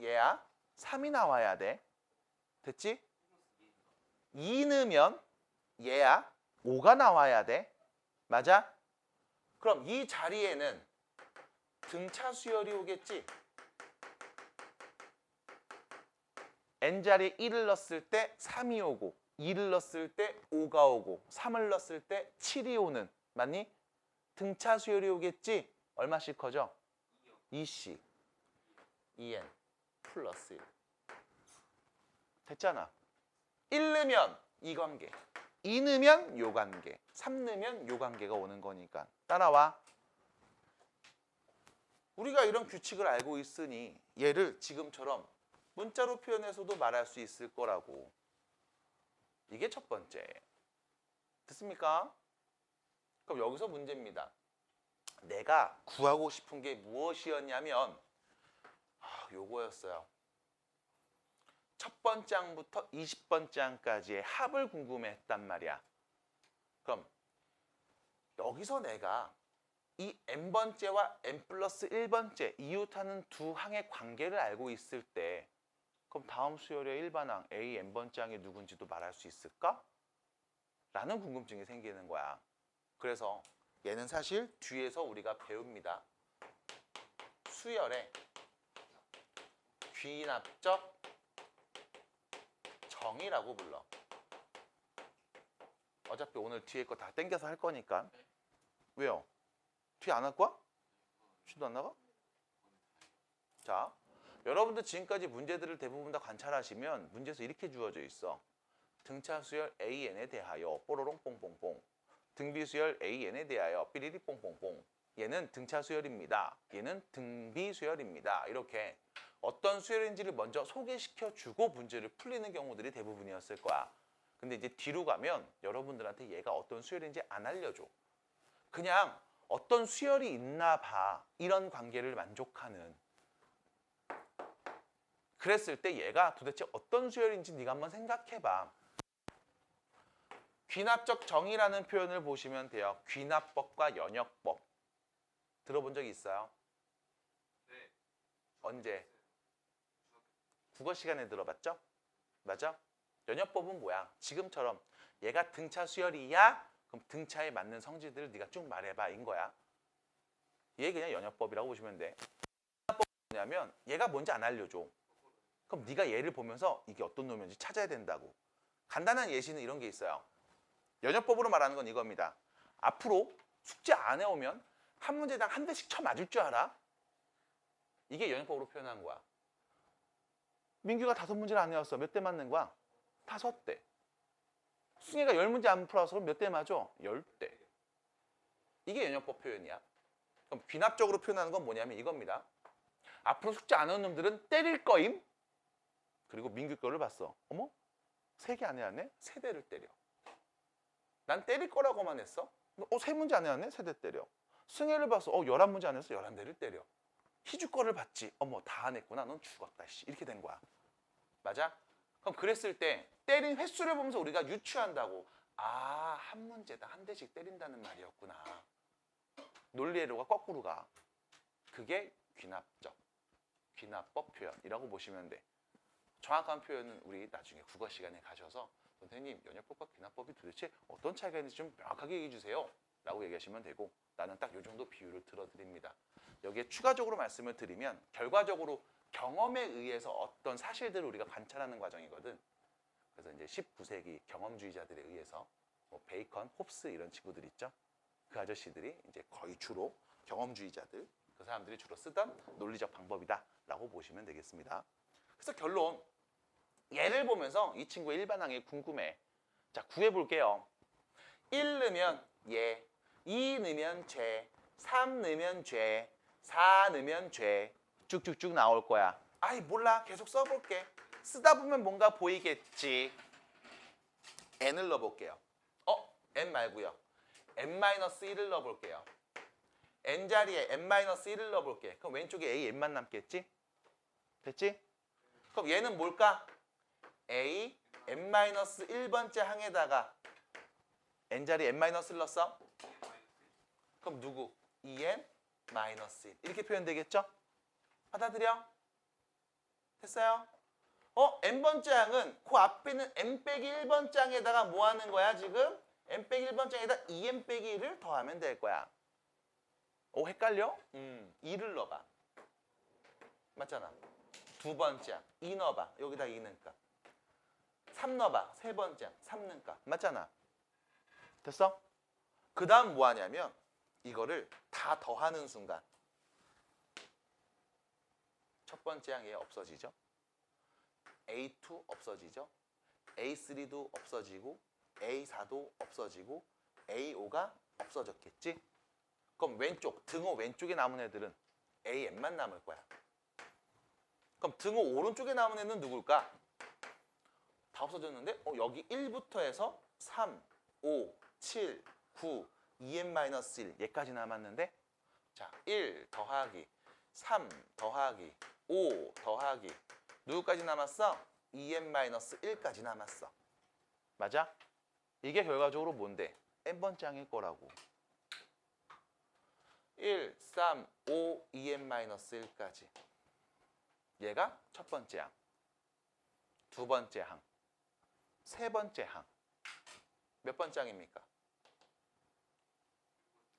[SPEAKER 1] 얘야 3이 나와야 돼. 됐지? 2 넣으면 얘야 5가 나와야 돼. 맞아? 그럼 이 자리에는 등차 수열이 오겠지? n자리에 1을 넣었을 때 3이 오고, 2를 넣었을 때 5가 오고, 3을 넣었을 때 7이 오는. 맞니? 등차 수열이 오겠지? 얼마씩 커져? 2씩 2n 플러스 1. 됐잖아. 1 넣으면 이 관계, 2 넣으면 요 관계, 3 넣으면 요 관계가 오는 거니까. 따라와. 우리가 이런 규칙을 알고 있으니 얘를 지금처럼 문자로 표현해서도 말할 수 있을 거라고. 이게 첫 번째. 됐습니까? 그럼 여기서 문제입니다. 내가 구하고 싶은 게 무엇이었냐면 요거였어요. 첫 번째 항부터 20번째 항까지의 합을 궁금해했단 말이야. 그럼 여기서 내가 이 n번째와 n 플러스 1번째 이웃하는 두 항의 관계를 알고 있을 때, 그럼 다음 수열의 일반항 A n번째 항이 누군지도 말할 수 있을까? 라는 궁금증이 생기는 거야. 그래서 얘는 사실 뒤에서 우리가 배웁니다. 수열의 귀납적 정의라고 불러. 어차피 오늘 뒤에 거 다 땡겨서 할 거니까. 왜요? 뒤에 안 할 거야? 뒤도 안 나가? 자, 여러분들 지금까지 문제들을 대부분 다 관찰하시면 문제에서 이렇게 주어져 있어. 등차 수열 AN에 대하여 뽀로롱 뽕뽕뽕. 등비 수열 AN에 대하여 삐리리 뽕뽕뽕. 얘는 등차 수열입니다. 얘는 등비 수열입니다. 이렇게 어떤 수열인지를 먼저 소개시켜주고 문제를 풀리는 경우들이 대부분이었을 거야. 근데 이제 뒤로 가면 여러분들한테 얘가 어떤 수열인지 안 알려줘. 그냥 어떤 수열이 있나 봐. 이런 관계를 만족하는. 그랬을 때 얘가 도대체 어떤 수열인지 네가 한번 생각해봐. 귀납적 정의라는 표현을 보시면 돼요. 귀납법과 연역법. 들어본 적 있어요?
[SPEAKER 2] 네.
[SPEAKER 1] 언제? 국어 시간에 들어봤죠? 맞아? 연역법은 뭐야? 지금처럼 얘가 등차 수열이야? 그럼 등차에 맞는 성질들을 네가 쭉 말해봐. 인 거야. 얘 그냥 연역법이라고 보시면 돼. 연역법은 뭐냐면 얘가 뭔지 안 알려줘. 그럼 네가 얘를 보면서 이게 어떤 놈인지 찾아야 된다고. 간단한 예시는 이런 게 있어요. 연역법으로 말하는 건 이겁니다. 앞으로 숙제 안 해오면 한 문제당 한 대씩 쳐 맞을 줄 알아? 이게 연역법으로 표현한 거야. 민규가 5문제를 안 해왔어. 몇 대 맞는 거야? 5대. 승혜가 10문제 안 풀어서 몇 대 맞아? 10대. 이게 연역법 표현이야. 그럼 귀납적으로 표현하는 건 뭐냐면 이겁니다. 앞으로 숙제 안 하는 놈들은 때릴 거임. 그리고 민규 거를 봤어. 어머? 3개 안 해왔네? 3대를 때려. 난 때릴 거라고만 했어. 3문제 안 해왔네? 3대 때려. 승혜를 봐서 11문제 안 했어? 11대를 때려. 희주 거를 봤지. 어머, 다 안 했구나. 넌 죽었다. 씨. 이렇게 된 거야. 맞아? 그럼 그랬을 때 때린 횟수를 보면서 우리가 유추한다고. 아, 한 문제당 한 대씩 때린다는 말이었구나. 논리회로가 거꾸로 가. 그게 귀납법 표현이라고 보시면 돼. 정확한 표현은 우리 나중에 국어 시간에 가셔서 선생님, 연역법과 귀납법이 도대체 어떤 차이가 있는지 좀 명확하게 얘기해 주세요. 라고 얘기하시면 되고 나는 딱 이 정도 비유를 들어드립니다. 여기에 추가적으로 말씀을 드리면 결과적으로 경험에 의해서 어떤 사실들을 우리가 관찰하는 과정이거든. 그래서 이제 19세기 경험주의자들에 의해서 뭐 베이컨, 홉스 이런 친구들 있죠. 그 아저씨들이 이제 거의 주로 경험주의자들, 그 사람들이 주로 쓰던 논리적 방법이다라고 보시면 되겠습니다. 그래서 결론, 얘를 보면서 이 친구의 일반항이 궁금해. 자, 구해볼게요. 1 넣으면 얘, 2 넣으면 죄, 3 넣으면 죄, 4 넣으면 죄. 쭉쭉쭉 나올 거야. 아이 몰라, 계속 써볼게. 쓰다 보면 뭔가 보이겠지. n을 넣어볼게요. n 말고요. n-1을 넣어볼게요. n 자리에 n-1을 넣어볼게. 그럼 왼쪽에 a n만 남겠지? 됐지? 그럼 얘는 뭘까? a n-1번째 항에다가 n 자리에 n-1을 넣었어? 그럼 누구? 2n-1 이렇게 표현되겠죠? 받아들여? 됐어요? n번째 항은 그 앞에 있는 n-1번째 항에다가 뭐 하는 거야 지금? n-1번째 항에다 2n-1을 더하면 될 거야. 헷갈려? 2를 넣어봐. 맞잖아. 2번째 항 2 넣어봐. 여기다 2 넣을까? 3 넣어봐. 3번째 항 3 넣을까? 맞잖아. 됐어? 그 다음 뭐 하냐면 이거를 다 더하는 순간 첫 번째 항이 없어지죠. A2 없어지죠. A3도 없어지고 A4도 없어지고 A5가 없어졌겠지. 그럼 왼쪽 등호 왼쪽에 남은 애들은 AN만 남을 거야. 그럼 등호 오른쪽에 남은 애는 누굴까? 다 없어졌는데 여기 1부터 해서 3, 5, 7, 9, 2n-1 얘까지 남았는데 자, 1 더하기 3 더하기 5 더하기 누구까지 남았어? 2n-1까지 남았어. 맞아? 이게 결과적으로 뭔데? n번째 항일 거라고. 1, 3, 5, 2n-1까지. 얘가 첫 번째 항. 두 번째 항, 세 번째 항. 몇 번째 항입니까?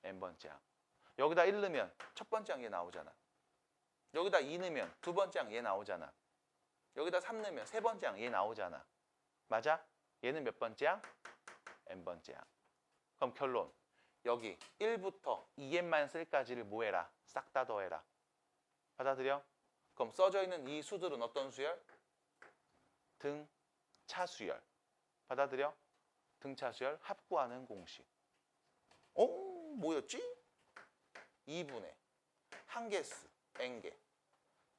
[SPEAKER 1] n번째 항. 여기다 1 넣으면 첫 번째 항 얘 나오잖아. 여기다 2 넣으면 두 번째 항 얘 나오잖아. 여기다 3 넣으면 세 번째 항 얘 나오잖아. 맞아? 얘는 몇 번째 항? n번째 항. 그럼 결론. 여기 1부터 2n-1까지를 뭐 해라? 싹 다 더해라. 받아들여? 그럼 써져 있는 이 수들은 어떤 수열? 등차수열. 받아들여? 등차수열 합구하는 공식. 뭐였지? 2분의 한개수 n개.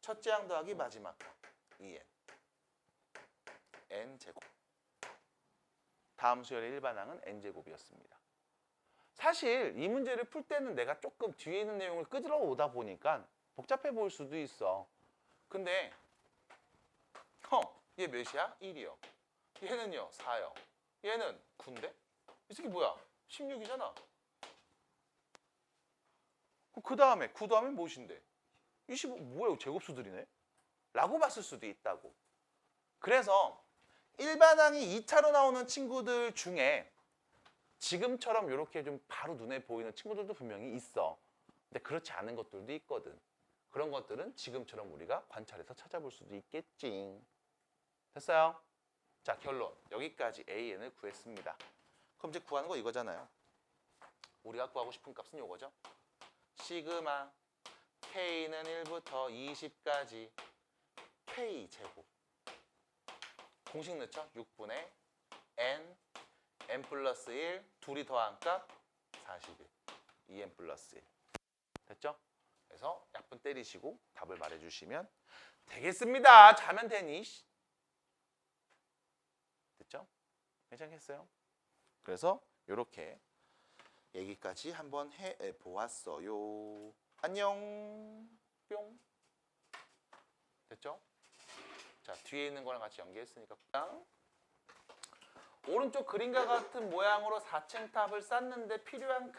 [SPEAKER 1] 첫째 항 더하기 마지막 항 2n. n제곱. 다음 수열의 일반항은 n제곱이었습니다. 사실 이 문제를 풀 때는 내가 조금 뒤에 있는 내용을 끄집어 오다 보니까 복잡해 보일 수도 있어. 근데 얘 몇이야? 1이요. 얘는요? 4요. 얘는 9인데? 이 새끼 뭐야? 16이잖아. 그 다음에 9 다음에 무엇인데? 25 뭐야? 제곱수들이네? 라고 봤을 수도 있다고. 그래서 일반항이 2차로 나오는 친구들 중에 지금처럼 이렇게 좀 바로 눈에 보이는 친구들도 분명히 있어. 근데 그렇지 않은 것들도 있거든. 그런 것들은 지금처럼 우리가 관찰해서 찾아볼 수도 있겠지. 됐어요? 자, 결론. 여기까지 AN을 구했습니다. 그럼 이제 구하는 거 이거잖아요. 우리가 구하고 싶은 값은 이거죠. 시그마 K는 1부터 20까지 K제곱. 공식 넣죠? 6분의 N, N 플러스 1, 둘이 더한 값 41. 2N 플러스 1. 됐죠? 그래서 약분 때리시고 답을 말해주시면 되겠습니다. 자면 되니? 됐죠? 괜찮겠어요? 그래서 이렇게 얘기까지 한번 해보았어요. 안녕. 뿅. 됐죠? 자, 뒤에 있는 거랑 같이 연계했으니까 오른쪽 그림과 같은 모양으로 4층 탑을 쌓는데 필요한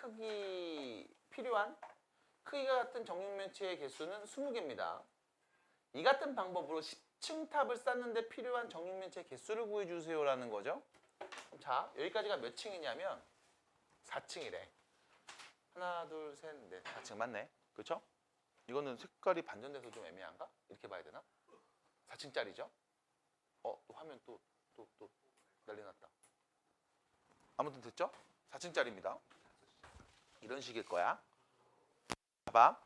[SPEAKER 1] 크기가 같은 정육면체의 개수는 20개입니다. 이 같은 방법으로 10층 탑을 쌓는데 필요한 정육면체의 개수를 구해주세요라는 거죠. 자, 여기까지가 몇 층이냐면 4층이래. 하나, 둘, 셋, 넷. 4층 맞네. 그렇죠? 이거는 색깔이 반전돼서 좀 애매한가? 이렇게 봐야 되나? 4층짜리죠? 화면 또 난리 났다. 아무튼 됐죠? 4층짜리입니다. 이런 식일 거야. 봐봐.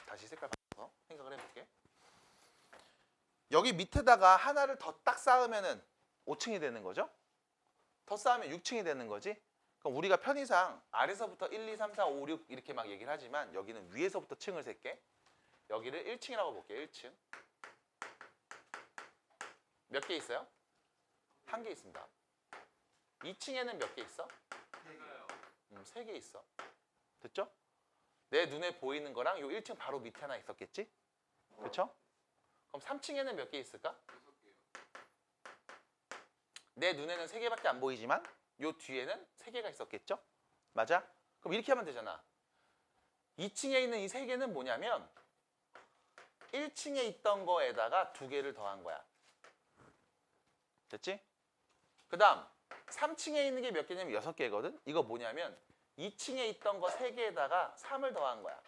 [SPEAKER 1] 다시 색깔 바꿔서 생각을 해볼게. 여기 밑에다가 하나를 더 딱 쌓으면은 5층이 되는 거죠? 더 쌓으면 6층이 되는 거지? 그럼 우리가 편의상 아래서부터 1, 2, 3, 4, 5, 6 이렇게 막 얘기를 하지만 여기는 위에서부터 층을 셀게. 여기를 1층이라고 볼게. 1층. 몇 개 있어요? 1개 있습니다. 2층에는 몇 개 있어? 3개 있어. 됐죠? 내 눈에 보이는 거랑 요 1층 바로 밑에 하나 있었겠지? 그렇죠? 그럼 3층에는 몇 개 있을까? 6개요. 내 눈에는 3개밖에 안 보이지만 요 뒤에는 3개가 있었겠죠? 맞아? 그럼 이렇게 하면 되잖아. 2층에 있는 이 3개는 뭐냐면 1층에 있던 거에다가 2개를 더한 거야. 됐지? 그 다음 3층에 있는 게 몇 개냐면 6개거든? 이거 뭐냐면 2층에 있던 거 3개에다가 3을 더한 거야.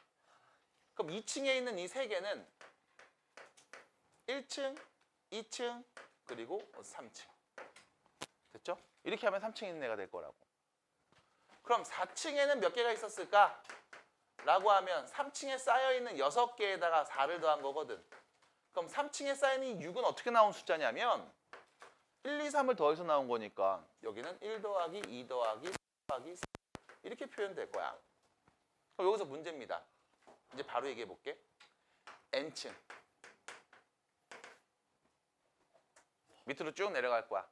[SPEAKER 1] 그럼 2층에 있는 이 3개는 1층, 2층, 그리고 3층. 됐죠? 이렇게 하면 3층에 있는 애가 될 거라고. 그럼 4층에는 몇 개가 있었을까? 라고 하면 3층에 쌓여있는 6개에다가 4를 더한 거거든. 그럼 3층에 쌓여있는 6은 어떻게 나온 숫자냐면 1, 2, 3을 더해서 나온 거니까 여기는 1 더하기 2 더하기 3 더하기 4 이렇게 표현될 거야. 그럼 여기서 문제입니다. 이제 바로 얘기해 볼게. n층. 밑으로 쭉 내려갈 거야.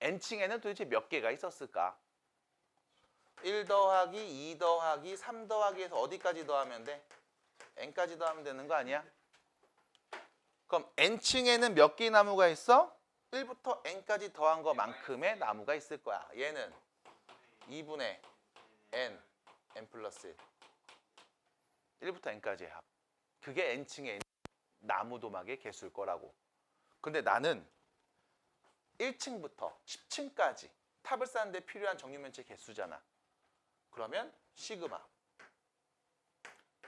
[SPEAKER 1] n층에는 도대체 몇 개가 있었을까? 1 더하기 2 더하기 3 더하기 해서 어디까지 더하면 돼? n까지 더하면 되는 거 아니야? 그럼 n층에는 몇 개의 나무가 있어? 1부터 n까지 더한 것만큼의 나무가 있을 거야. 얘는 2분의 n, n 플러스 1. 1부터 n까지의 합. 그게 n층에 있는 나무 도막의 개수일 거라고. 근데 나는 1층부터 10층까지 탑을 쌓는데 필요한 정육면체 개수잖아. 그러면 시그마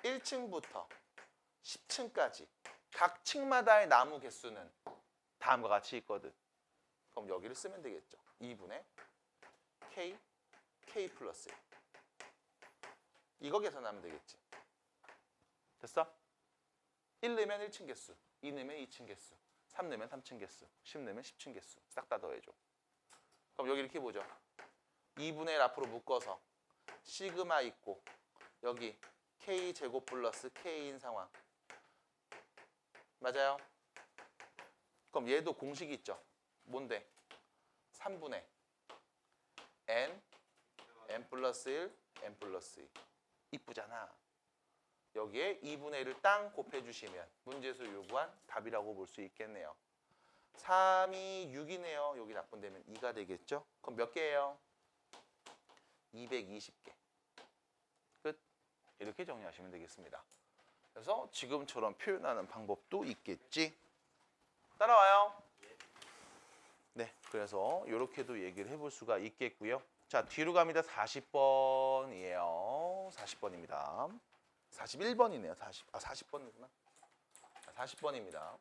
[SPEAKER 1] 1층부터 10층까지 각 층마다의 나무 개수는 다음과 같이 있거든. 그럼 여기를 쓰면 되겠죠. 2분의 K, K 플러스 1. 이거 계산하면 되겠지. 됐어? 1 넣으면 1층 개수, 2 넣으면 2층 개수, 3 넣으면 3층 개수, 10 넣으면 10층 개수. 싹 다 더해줘. 그럼 여기 이렇게 보죠. 2분의 1 앞으로 묶어서 시그마 있고 여기 K 제곱 플러스 K인 상황. 맞아요? 그럼 얘도 공식이 있죠. 뭔데? 3분의 N, N 플러스 1, N 플러스 2. 이쁘잖아. 여기에 2분의 1을 땅 곱해주시면 문제에서 요구한 답이라고 볼 수 있겠네요. 3이 6이네요. 여기 납분되면 2가 되겠죠? 그럼 몇 개예요? 220개. 끝. 이렇게 정리하시면 되겠습니다. 그래서 지금처럼 표현하는 방법도 있겠지. 따라와요. 네, 그래서 이렇게도 얘기를 해볼 수가 있겠고요. 자, 뒤로 갑니다. 40번이에요. 40번입니다. 41번이네요. 40번이구나. 40번입니다.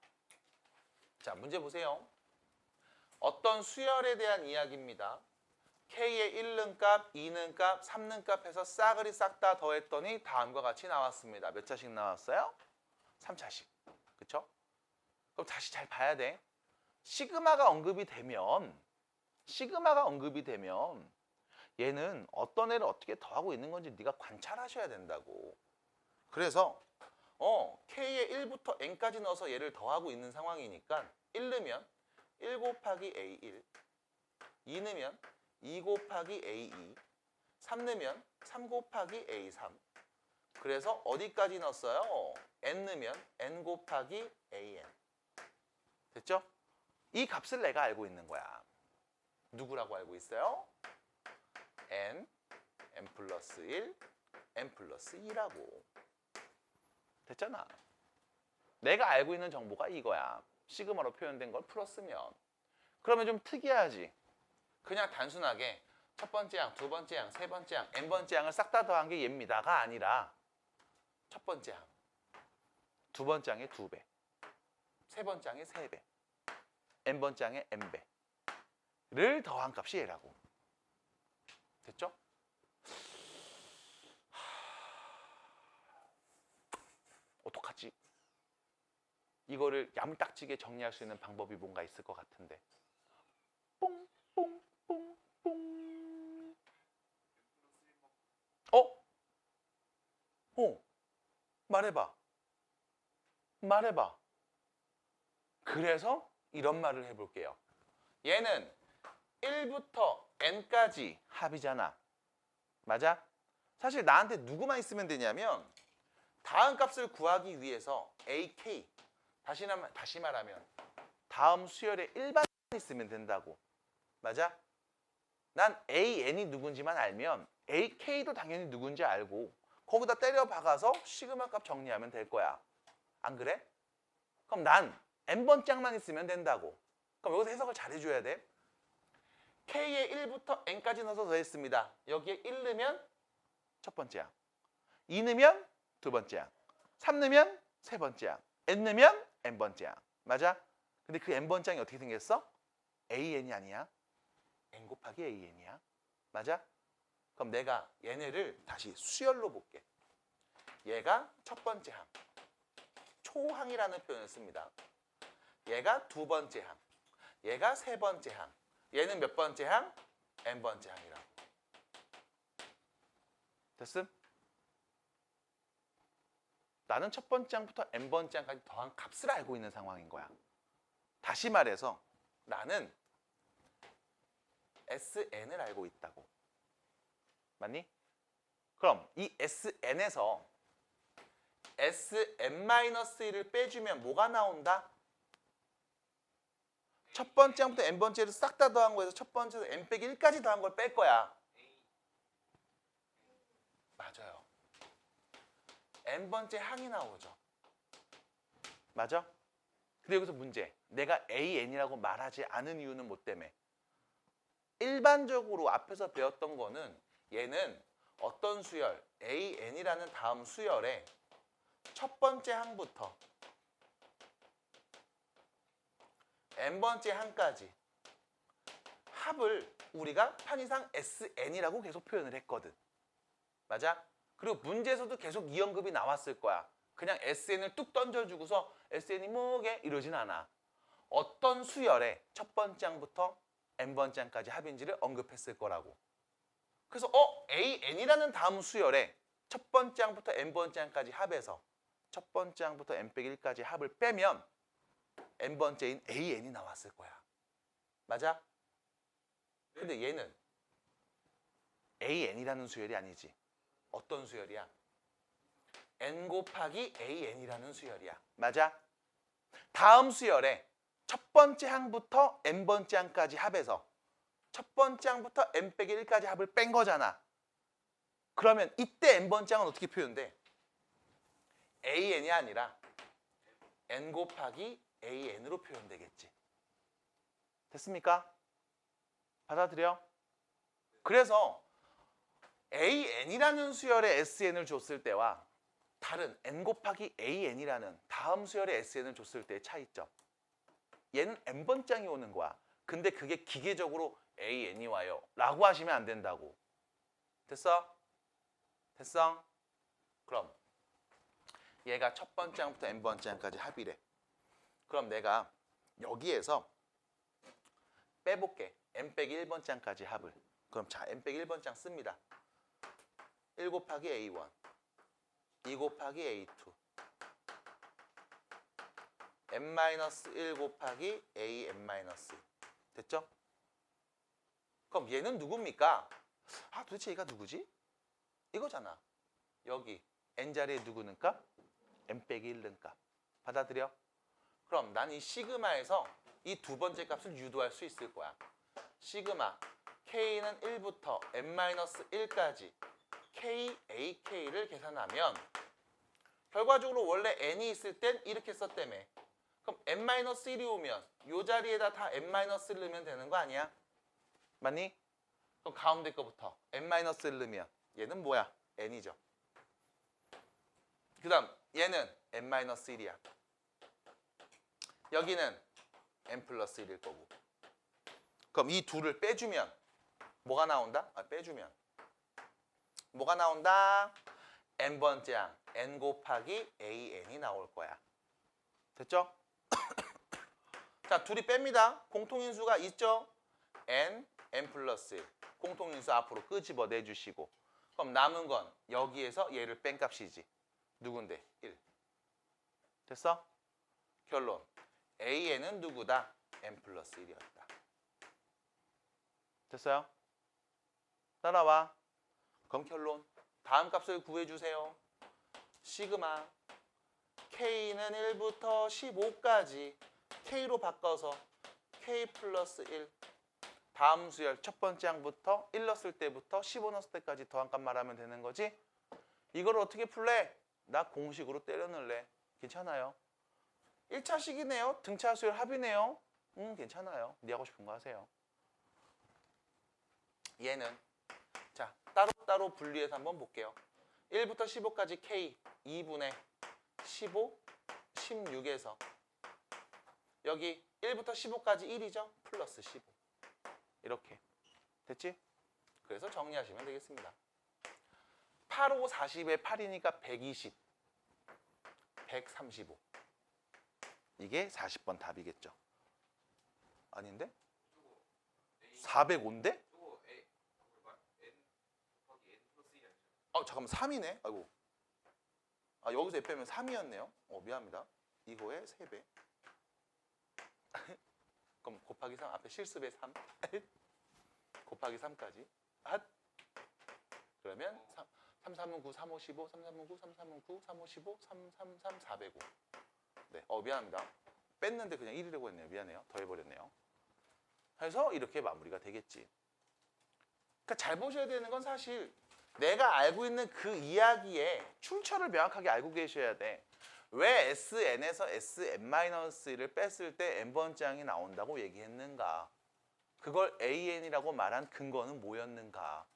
[SPEAKER 1] 자, 문제 보세요. 어떤 수열에 대한 이야기입니다. K의 1는 값, 2는 값, 3는 값 해서 싸그리 싹 다 더했더니 다음과 같이 나왔습니다. 몇 차씩 나왔어요? 3차씩. 그쵸? 그럼 다시 잘 봐야 돼. 시그마가 언급이 되면 얘는 어떤 애를 어떻게 더하고 있는 건지 네가 관찰하셔야 된다고. 그래서 K의 1부터 N까지 넣어서 얘를 더하고 있는 상황이니까 1 넣으면 1 곱하기 A1, 2 넣으면 2 곱하기 A2, 3 넣으면 3 곱하기 A3. 그래서 어디까지 넣었어요? N 넣으면 N 곱하기 AN. 됐죠? 이 값을 내가 알고 있는 거야. 누구라고 알고 있어요? N, N 플러스 1, N 플러스 2라고. 됐잖아. 내가 알고 있는 정보가 이거야. 시그마로 표현된 걸 풀었으면. 그러면 좀 특이하지. 그냥 단순하게 첫 번째 항, 두 번째 항, 세 번째 항, n번째 항을 싹 다 더한 게 얘입니다가 아니라 첫 번째 항, 두 번째 항의 2배, 세 번째 항의 3배, n번째 항의 n배를 더한 값이 얘라고. 됐죠? 어떡하지? 이거를 야물딱지게 정리할 수 있는 방법이 뭔가 있을 것 같은데. 뽕뽕뽕뽕. 말해봐. 그래서 이런 말을 해볼게요. 얘는 1부터 n까지 합이잖아. 맞아? 사실 나한테 누구만 있으면 되냐면 다음 값을 구하기 위해서 AK, 다시 말하면 다음 수열에 1반 있으면 된다고. 맞아? 난 AN이 누군지만 알면 AK도 당연히 누군지 알고 거기다 때려 박아서 시그마 값 정리하면 될 거야. 안 그래? 그럼 난 n번 짝만 있으면 된다고. 그럼 여기서 해석을 잘 해줘야 돼. K에 1부터 n까지 넣어서 더했습니다. 여기에 1 넣으면 첫 번째 항, 2 넣으면 두 번째 항, 3 넣으면 세 번째 항, n 넣으면 n번째 항. 맞아? 근데 그 n번째 항이 어떻게 생겼어? AN이 아니야. n 곱하기 AN이야. 맞아? 그럼 내가 얘네를 다시 수열로 볼게. 얘가 첫 번째 항, 초항이라는 표현을 씁니다. 얘가 두 번째 항, 얘가 세 번째 항, 얘는 몇 번째 항? n번째 항이라고. 됐음? 나는 첫 번째 항부터 n번째 항까지 더한 값을 알고 있는 상황인 거야. 다시 말해서 나는 SN을 알고 있다고. 맞니? 그럼 이 SN에서 SN-1을 빼주면 뭐가 나온다? 첫 번째 항부터 n번째를 싹 다 더한 거에서 첫 번째에서 n 빼기 1까지 더한 걸 뺄 거야. 맞아요. n번째 항이 나오죠. 맞아? 근데 여기서 문제. 내가 AN이라고 말하지 않은 이유는 뭐 때문에? 일반적으로 앞에서 배웠던 거는 얘는 어떤 수열, AN이라는 다음 수열의 첫 번째 항부터 n번째 항까지 합을 우리가 편의상 SN이라고 계속 표현을 했거든. 맞아? 그리고 문제에서도 계속 2연급이 나왔을 거야. 그냥 SN을 뚝 던져주고서 SN이 뭐게? 이러진 않아. 어떤 수열의 첫 번째 항부터 n번째 항까지 합인지를 언급했을 거라고. 그래서 AN이라는 다음 수열의 첫 번째 항부터 n번째 항까지 합해서 첫 번째 항부터 n-1까지 합을 빼면 n번째인 AN이 나왔을 거야. 맞아? 근데 얘는 AN이라는 수열이 아니지. 어떤 수열이야? n 곱하기 AN이라는 수열이야. 맞아? 다음 수열에 첫 번째 항부터 n번째 항까지 합해서 첫 번째 항부터 n-1까지 합을 뺀 거잖아. 그러면 이때 n번째 항은 어떻게 표현돼? AN이 아니라 n 곱하기 AN으로 표현되겠지. 됐습니까? 받아들여? 그래서 AN이라는 수열의 SN을 줬을 때와 다른 n 곱하기 AN이라는 다음 수열의 SN을 줬을 때의 차이점. 얘는 n번째 항이 오는 거야. 근데 그게 기계적으로 AN이 와요 라고 하시면 안 된다고. 됐어? 됐어? 그럼 얘가 첫 번째 항부터 n번째 항까지 합이래. 그럼 내가 여기에서 빼볼게. n-1번째 항까지 합을. 그럼 자, n-1번째 항 씁니다. 1 곱하기 A1 2 곱하기 A2 n-1 곱하기 AN-1 됐죠? 그럼 얘는 누굽니까? 도대체 얘가 누구지? 이거잖아. 여기 n자리에 누구는 값? n-1는 값. 받아들여? 그럼 난 이 시그마에서 이 두 번째 값을 유도할 수 있을 거야. 시그마 K는 1부터 n-1까지 KAK를 계산하면 결과적으로 원래 n이 있을 땐 이렇게 썼다며. 그럼 n-1이 오면 이 자리에다 다 n-1를 넣으면 되는 거 아니야? 맞니? 그럼 가운데 거부터 n-1를 넣으면 얘는 뭐야? n이죠. 그 다음 얘는 n-1이야. 여기는 n 플러스 1일 거고. 그럼 이 둘을 빼주면 뭐가 나온다? 빼주면 뭐가 나온다? n번째 항 n 곱하기 AN이 나올 거야. 됐죠? 자, 둘이 뺍니다. 공통인수가 있죠? n 플러스 1. 공통인수 앞으로 끄집어 내주시고. 그럼 남은 건 여기에서 얘를 뺀 값이지. 누군데? 1. 됐어? 결론. AN은 누구다? n 플러스 1이었다. 됐어요? 따라와. 그럼 결론. 다음 값을 구해주세요. 시그마 K는 1부터 15까지 K로 바꿔서 K 플러스 1 다음 수열 첫 번째 항부터 1 넣었을 때부터 15 넣었을 때까지 더한 값 말하면 되는 거지? 이걸 어떻게 풀래? 나 공식으로 때려 넣을래. 괜찮아요. 1차식이네요. 등차 수열 합이네요. 괜찮아요. 네 하고 싶은 거 하세요. 얘는 자 따로따로 분리해서 한번 볼게요. 1부터 15까지 K 2분의 15, 16에서 여기 1부터 15까지 1이죠? 플러스 15 이렇게 됐지? 그래서 정리하시면 되겠습니다. 8, 5, 40에 8이니까 120, 135 이게 40번 답이겠죠? 아닌데? 405인데? 잠깐만 3이네? 아이고. 여기서 F 빼면 3이었네요. 미안합니다. 이거의 3배. 그럼 곱하기 3 앞에 실습의 3 곱하기 3까지 그러면 3, 3은 9, 3, 5, 15 3, 3은 9, 3, 3은 9, 3, 5, 15 3, 3, 3, 405 네, 미안합니다. 뺐는데 그냥 1이라고 했네요. 미안해요. 더해버렸네요. 해서 이렇게 마무리가 되겠지. 그러니까 잘 보셔야 되는 건 사실 내가 알고 있는 그 이야기의 출처를 명확하게 알고 계셔야 돼. 왜 Sn에서 Sn-1을 뺐을 때 n번째 항이 나온다고 얘기했는가? 그걸 AN이라고 말한 근거는 뭐였는가?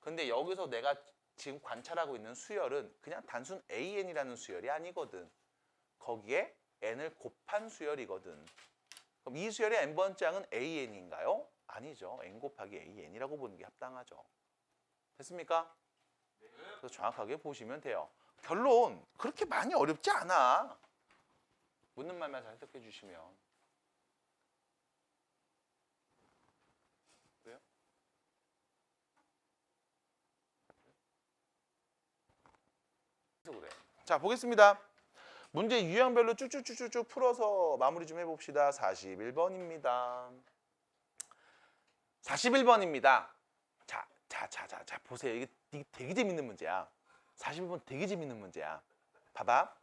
[SPEAKER 1] 근데 여기서 내가 지금 관찰하고 있는 수열은 그냥 단순 AN이라는 수열이 아니거든. 거기에 n을 곱한 수열이거든. 그럼 이 수열의 n번째 항은 AN인가요? 아니죠. n 곱하기 AN이라고 보는 게 합당하죠. 됐습니까? 그래서 정확하게 보시면 돼요. 결론 그렇게 많이 어렵지 않아. 묻는 말만 잘 해석해 주시면. 왜요? 그래서 그래. 자, 보겠습니다. 문제 유형별로 쭉쭉쭉쭉 풀어서 마무리 좀 해봅시다. 41번입니다. 41번입니다. 자, 보세요. 이게 되게 재밌는 문제야. 41번 되게 재밌는 문제야. 봐봐.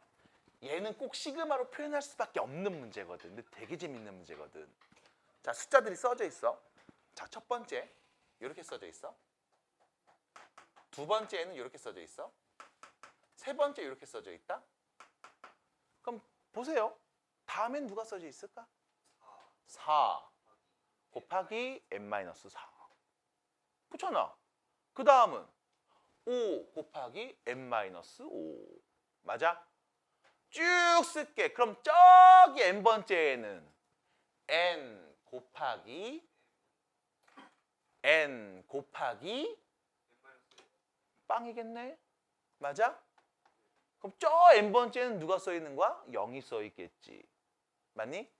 [SPEAKER 1] 얘는 꼭 시그마로 표현할 수밖에 없는 문제거든. 근데 되게 재밌는 문제거든. 자, 숫자들이 써져 있어. 자, 첫 번째 이렇게 써져 있어. 두 번째는 이렇게 써져 있어. 세 번째 이렇게 써져 있다. 그럼 보세요. 다음엔 누가 써져 있을까? 4 곱하기 n-4 그렇잖아. 그 다음은 5 곱하기 n-5 맞아? 쭉 쓸게. 그럼 저기 n번째에는 n 곱하기 빵이겠네? 맞아? 그럼 저 n번째는 누가 써 있는 거야? 0이 써 있겠지. 맞니?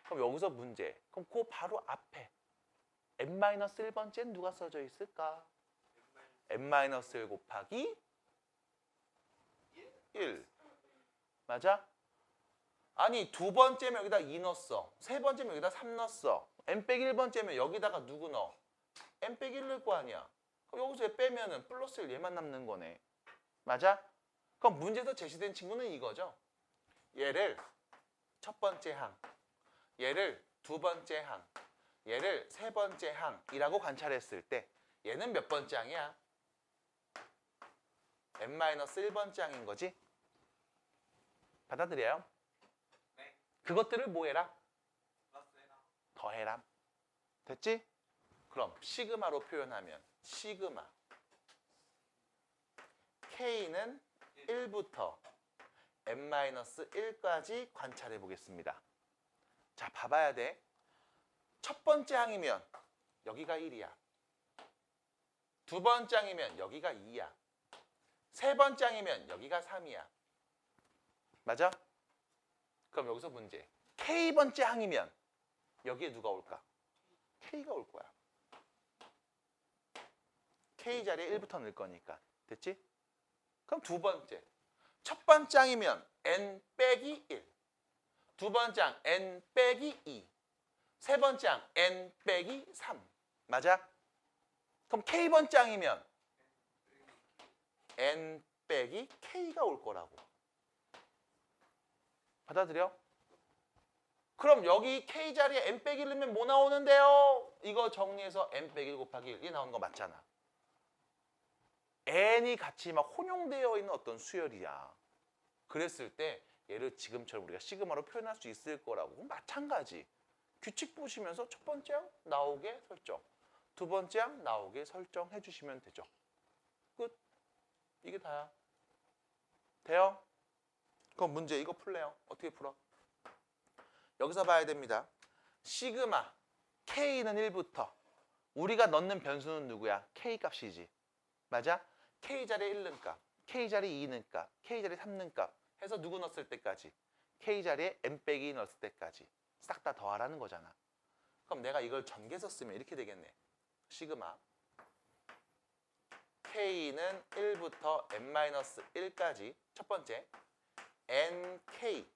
[SPEAKER 1] 그럼 여기서 문제. 그럼 그 바로 앞에 n-1번째는 누가 써져 있을까? n-1 곱하기 1. 맞아? 아니 두 번째면 여기다 2 넣었어. 세 번째면 여기다 3 넣었어. n-1번째면 여기다가 누구 넣어? n-1 넣을 거 아니야. 그럼 여기서 빼면은 플러스 1 얘만 남는 거네. 맞아? 그럼 문제에서 제시된 친구는 이거죠. 얘를 첫 번째 항, 얘를 두 번째 항, 얘를 세 번째 항이라고 관찰했을 때 얘는 몇 번째 항이야? n-1번째 항인 거지? 받아들여요?
[SPEAKER 2] 네.
[SPEAKER 1] 그것들을 뭐 해라?
[SPEAKER 2] 플러스해라.
[SPEAKER 1] 더해라. 됐지? 그럼 시그마로 표현하면 시그마 K는 1부터 n-1까지 관찰해 보겠습니다. 자, 봐봐야 돼. 첫 번째 항이면 여기가 1이야. 두 번째 항이면 여기가 2야. 세 번째 항이면 여기가 3이야. 맞아? 그럼 여기서 문제. K번째 항이면 여기에 누가 올까? K가 올 거야. K 자리에 1부터 넣을 거니까. 됐지? 그럼 두 번째. 첫 번째 항이면 n 빼기 1. 두 번째 항 n 빼기 2. 세 번째 항 n 빼기 3. 맞아? 그럼 K번째 항이면 n 빼기 K가 올 거라고. 받아들여? 그럼 여기 K 자리에 n 빼기 1 넣으면 뭐 나오는데요? 이거 정리해서 n 빼기 1 곱하기 1. 이 나오는 거 맞잖아. n이 같이 막 혼용되어 있는 어떤 수열이야. 그랬을 때 얘를 지금처럼 우리가 시그마로 표현할 수 있을 거라고. 마찬가지. 규칙 보시면서 첫 번째 항 나오게 설정. 두 번째 항 나오게 설정해 주시면 되죠. 끝. 이게 다야. 돼요? 그럼 문제 이거 풀래요. 어떻게 풀어? 여기서 봐야 됩니다. 시그마 K는 1부터 우리가 넣는 변수는 누구야? K 값이지. 맞아? K 자리에 1 넣은 값, K 자리에 2 넣은 값, K 자리에 3 넣은 값 해서 누구 넣었을 때까지? K 자리에 n 빼기 2 넣었을 때까지 싹 다 더하라는 거잖아. 그럼 내가 이걸 전개 썼으면 이렇게 되겠네. 시그마 K는 1부터 n-1까지 첫 번째 nk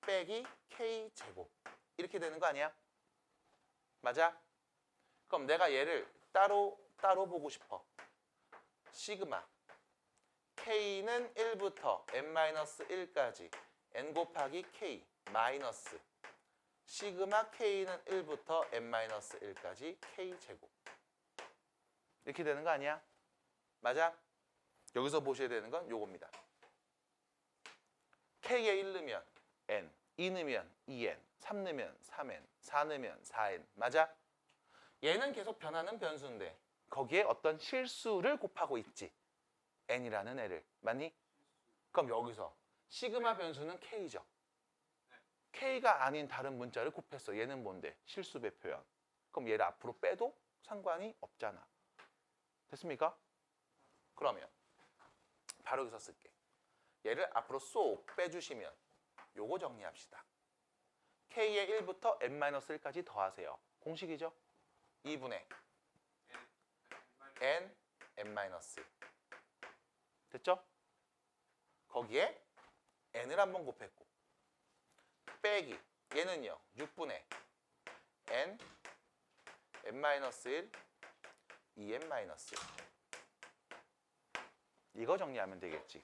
[SPEAKER 1] 빼기 k 제곱 이렇게 되는 거 아니야? 맞아? 그럼 내가 얘를 따로 보고 싶어. 시그마 K는 1부터 n-1까지 n 곱하기 k 마이너스 시그마 K는 1부터 n-1까지 k 제곱 이렇게 되는 거 아니야? 맞아? 여기서 보셔야 되는 건 요겁니다. K에 1 넣으면 N, 2 넣으면 2N, 3 넣으면 3N, 4 넣으면 4N. 맞아? 얘는 계속 변하는 변수인데 거기에 어떤 실수를 곱하고 있지. N이라는 애를. 맞니? 그럼 여기서 시그마 변수는 K죠. K가 아닌 다른 문자를 곱했어. 얘는 뭔데? 실수배 표현. 그럼 얘를 앞으로 빼도 상관이 없잖아. 됐습니까? 그러면 바로 여기서 쓸게. 얘를 앞으로 쏙 빼주시면 요거 정리합시다. K의 1부터 N-1까지 더하세요. 공식이죠? 2분의 N, N-1. 됐죠? 거기에 N을 한번 곱했고 빼기 얘는요 6분의 N, N-1, 2N-1 이거 정리하면 되겠지.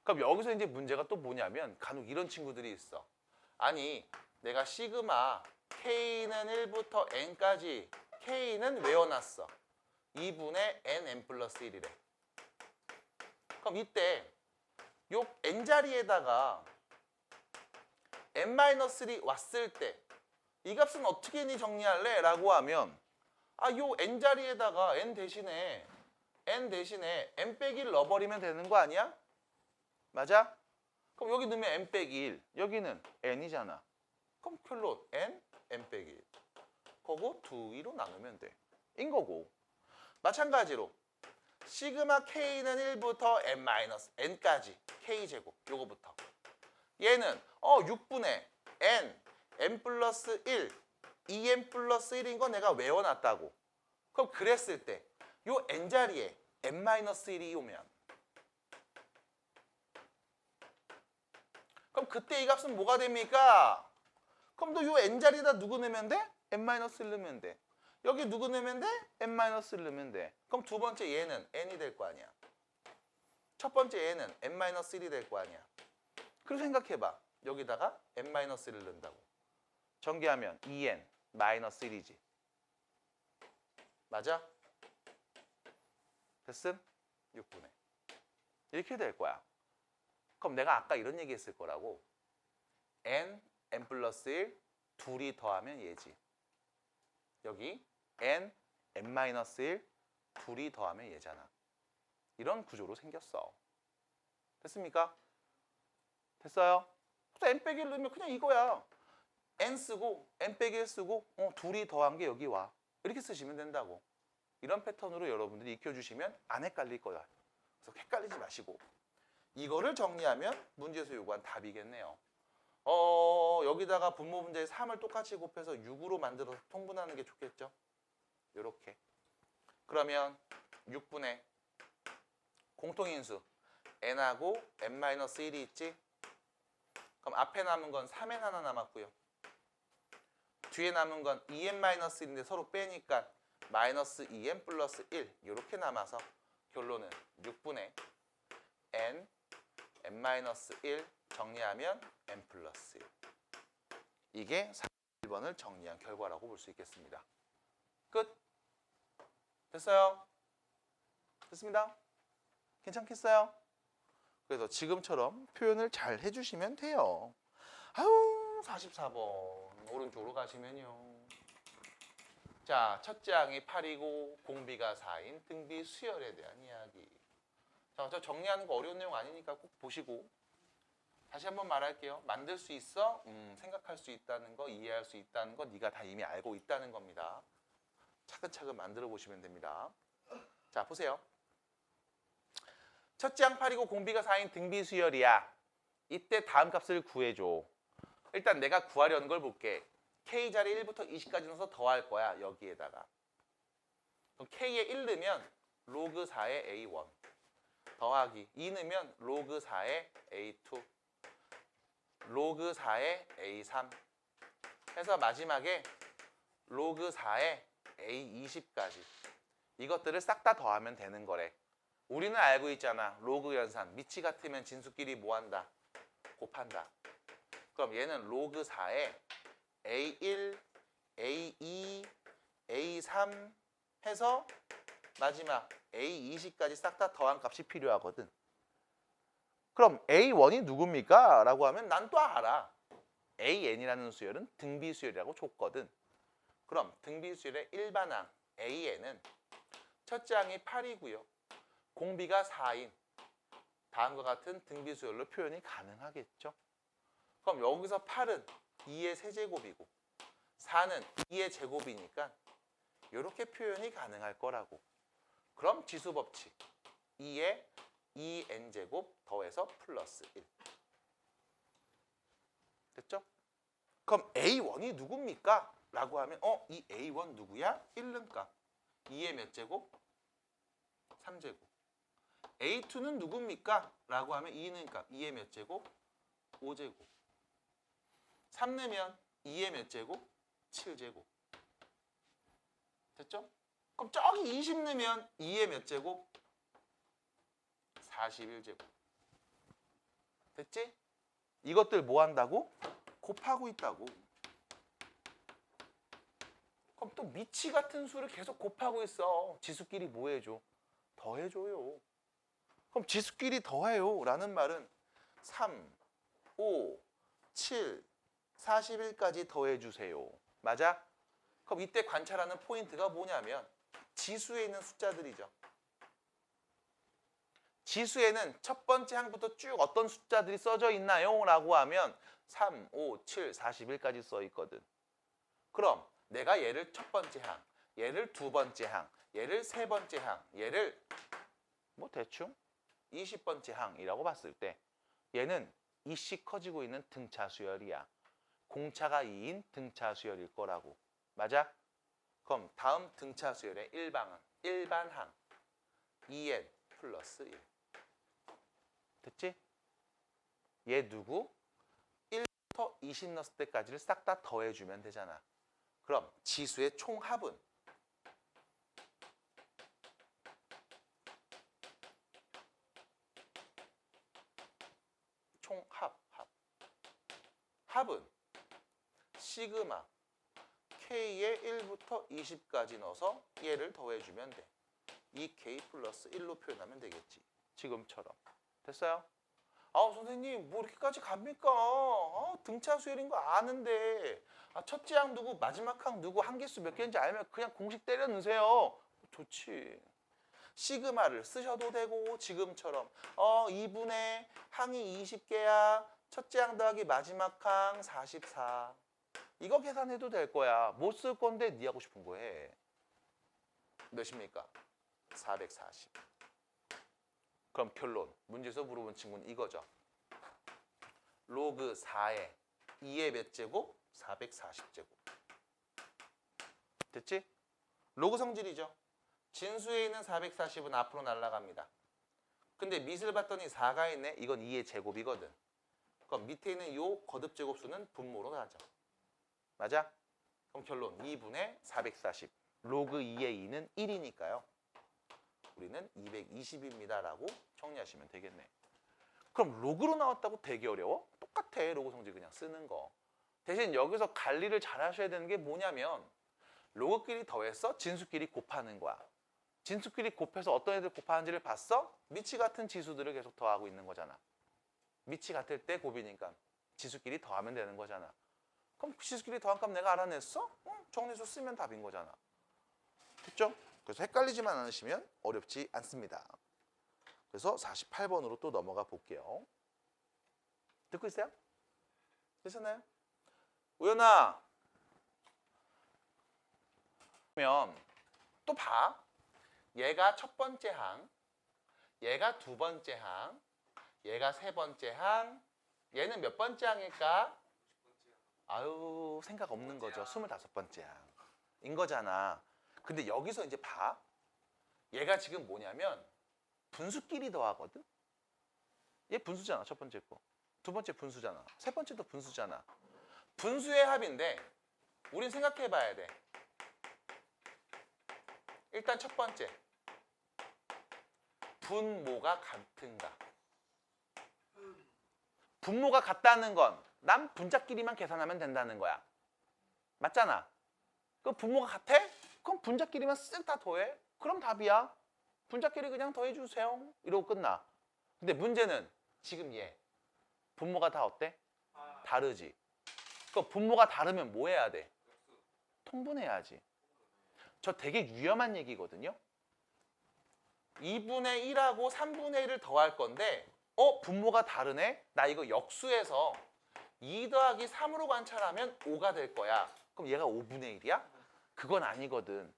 [SPEAKER 1] 그럼 여기서 이제 문제가 또 뭐냐면 간혹 이런 친구들이 있어. 아니 내가 시그마 K는 1부터 N까지 K는 외워놨어. 2분의 N, N 플러스 1이래. 그럼 이때 요 N자리에다가 N-1이 왔을 때 이 값은 어떻게 정리할래? 라고 하면 요 N자리에다가 N 대신에 N 빼기 1 넣어버리면 되는 거 아니야? 맞아? 그럼 여기 넣으면 N 빼기 1 여기는 N이잖아. 그럼 결론 N, N 빼기 1 그거 2로 나누면 돼. 인 거고 마찬가지로 시그마 K는 1부터 N-N까지 K제곱 요거부터 얘는 6분의 N, N 플러스 1, 2N 플러스 1인 거 내가 외워놨다고. 그럼 그랬을 때 요 N자리에 N-1이 오면 그럼 그때 이 값은 뭐가 됩니까? 그럼 또 요 N자리에다 누구 넣으면 돼? N-1 넣으면 돼. 여기 누구 넣으면 돼? N-1 넣으면 돼. 그럼 두 번째 얘는 N이 될 거 아니야. 첫 번째 얘는 N-1이 될 거 아니야. 그리고 생각해봐. 여기다가 N-1를 넣는다고. 전개하면 2N 마이너스 1이지. 맞아? 됐음? 6분의. 이렇게 될 거야. 그럼 내가 아까 이런 얘기 했을 거라고. N, N 플러스 1 둘이 더하면 얘지. 여기 N, N-1 둘이 더하면 얘잖아. 이런 구조로 생겼어. 됐습니까? 됐어요? N 빼기 1 넣으면 그냥 이거야. N 쓰고 N 빼기 1 쓰고 둘이 더한 게 여기 와. 이렇게 쓰시면 된다고. 이런 패턴으로 여러분들이 익혀주시면 안 헷갈릴 거야. 그래서 헷갈리지 마시고 이거를 정리하면 문제에서 요구한 답이겠네요. 여기다가 분모 분자에 3을 똑같이 곱해서 6으로 만들어서 통분하는 게 좋겠죠? 요렇게. 그러면 6분의 공통인수 n하고 n-1이 있지? 그럼 앞에 남은 건 3n 하나 남았고요. 뒤에 남은 건 2n-1인데 서로 빼니까 마이너스 2n 플러스 1 이렇게 남아서 결론은 6분의 n, n-1 정리하면 n 플러스 1 이게 1번을 정리한 결과라고 볼 수 있겠습니다. 끝. 됐어요? 됐습니다. 괜찮겠어요? 그래서 지금처럼 표현을 잘 해주시면 돼요. 아유 44번 오른쪽으로 가시면요. 자, 첫째 항이 8이고 공비가 4인 등비 수열에 대한 이야기. 자, 저 정리하는 거 어려운 내용 아니니까 꼭 보시고 다시 한번 말할게요. 만들 수 있어? 생각할 수 있다는 거, 이해할 수 있다는 거 네가 다 이미 알고 있다는 겁니다. 차근차근 만들어 보시면 됩니다. 자, 보세요. 첫째 항 8이고 공비가 4인 등비 수열이야. 이때 다음 값을 구해줘. 일단 내가 구하려는 걸 볼게. K자리 1부터 20까지 넣어서 더할 거야. 여기에다가. 그럼 K에 1 넣으면 로그 4의 A1 더하기 2 넣으면 로그 4의 A2 로그 4의 A3 해서 마지막에 로그 4의 A20까지 이것들을 싹 다 더하면 되는 거래. 우리는 알고 있잖아. 로그 연산 미치 같으면 진수끼리 뭐한다? 곱한다. 그럼 얘는 로그 4의 A1, A2, A3 해서 마지막 A20까지 싹 다 더한 값이 필요하거든. 그럼 A1이 누굽니까? 라고 하면 난 또 알아. AN이라는 수열은 등비수열이라고 줬거든. 그럼 등비수열의 일반항 AN은 첫째 항이 8이고요. 공비가 4인 다음과 같은 등비수열로 표현이 가능하겠죠. 그럼 여기서 8은 2의 세제곱이고 4는 2의 제곱이니까 이렇게 표현이 가능할 거라고. 그럼 지수법칙 2의 2n제곱 더해서 플러스 1. 됐죠? 그럼 A1이 누굽니까? 라고 하면 이 A1 누구야? 1는 값 2의 몇 제곱? 3제곱. A2는 누굽니까? 라고 하면 2는 값 2의 몇 제곱? 5제곱. 3 넣으면 2의 몇 제곱? 7제곱. 됐죠? 그럼 저기 20 넣으면 2의 몇 제곱? 41제곱. 됐지? 이것들 뭐 한다고? 곱하고 있다고. 그럼 또 미치 같은 수를 계속 곱하고 있어. 지수끼리 뭐 해줘? 더해줘요. 그럼 지수끼리 더해요 라는 말은 3, 5, 7, 41까지 더해주세요. 맞아? 그럼 이때 관찰하는 포인트가 뭐냐면 지수에 있는 숫자들이죠. 지수에는 첫 번째 항부터 쭉 어떤 숫자들이 써져 있나요? 라고 하면 3, 5, 7, 41까지 써 있거든. 그럼 내가 얘를 첫 번째 항, 얘를 두 번째 항, 얘를 세 번째 항, 얘를 뭐 대충 20번째 항이라고 봤을 때 얘는 이씩 커지고 있는 등차 수열이야. 공차가 2인 등차 수열일 거라고. 맞아? 그럼 다음 등차 수열의 일반항 2n 플러스 1. 됐지? 얘 누구? 1부터 20 넣었을 때까지를 싹 다 더해주면 되잖아. 그럼 지수의 총합은 합은 시그마 K의 1부터 20까지 넣어서 얘를 더해주면 돼. 2K 플러스 1로 표현하면 되겠지. 지금처럼. 됐어요? 선생님 뭐 이렇게까지 갑니까? 등차 수열인 거 아는데 첫째 항 누구 마지막 항 누구 한개수 몇 개인지 알면 그냥 공식 때려 넣으세요. 좋지. 시그마를 쓰셔도 되고 지금처럼 2분의 항이 20개야. 첫째 항 더하기 마지막 항 44. 이거 계산해도 될 거야. 못 쓸 건데 네 하고 싶은 거 해. 몇입니까? 440. 그럼 결론. 문제에서 물어본 친구는 이거죠. 로그 4에 2의 몇 제곱? 440제곱. 됐지? 로그 성질이죠. 진수에 있는 440은 앞으로 날아갑니다. 근데 밑을 봤더니 4가 있네. 이건 2의 제곱이거든. 그럼 밑에 있는 요 거듭 제곱수는 분모로 나죠. 맞아? 그럼 결론 2분의 440. 로그 2의 2는 1이니까요. 우리는 220입니다. 라고 정리하시면 되겠네. 그럼 로그로 나왔다고 되게 어려워? 똑같아. 로그 성질 그냥 쓰는 거. 대신 여기서 관리를 잘 하셔야 되는 게 뭐냐면 로그끼리 더해서 진수끼리 곱하는 거야. 진수끼리 곱해서 어떤 애들 곱하는지를 봤어? 미치 같은 지수들을 계속 더하고 있는 거잖아. 미치 같을 때 곱이니까 지수끼리 더하면 되는 거잖아. 그럼 지수끼리 더한 값 내가 알아냈어? 정리수 쓰면 답인 거잖아. 됐죠? 그래서 헷갈리지만 않으시면 어렵지 않습니다. 그래서 48번으로 또 넘어가 볼게요. 듣고 있어요? 되셨나요? 우연아, 그러면 또 봐. 얘가 첫 번째 항, 얘가 두 번째 항, 얘가 세 번째 항, 얘는 몇 번째 항일까? 아유, 생각 없는 거죠. 25번째 항인 거잖아. 근데 여기서 이제 봐. 얘가 지금 뭐냐면 분수끼리 더하거든? 얘 분수잖아, 첫 번째 거. 두 번째 분수잖아. 세 번째도 분수잖아. 분수의 합인데 우린 생각해 봐야 돼. 일단 첫 번째. 분모가 같은가? 분모가 같다는 건 난 분자끼리만 계산하면 된다는 거야. 맞잖아. 그 분모가 같아? 그럼 분자끼리만 쓱 다 더해. 그럼 답이야. 분자끼리 그냥 더해주세요. 이러고 끝나. 근데 문제는 지금 얘. 분모가 다 어때?
[SPEAKER 2] 아,
[SPEAKER 1] 다르지. 그 분모가 다르면 뭐 해야 돼?
[SPEAKER 2] 역수.
[SPEAKER 1] 통분해야지. 저 되게 위험한 얘기거든요. 2분의 1하고 3분의 1을 더할 건데 분모가 다르네? 나 이거 역수해서 2 더하기 3으로 관찰하면 5가 될 거야. 그럼 얘가 5분의 1이야? 그건 아니거든.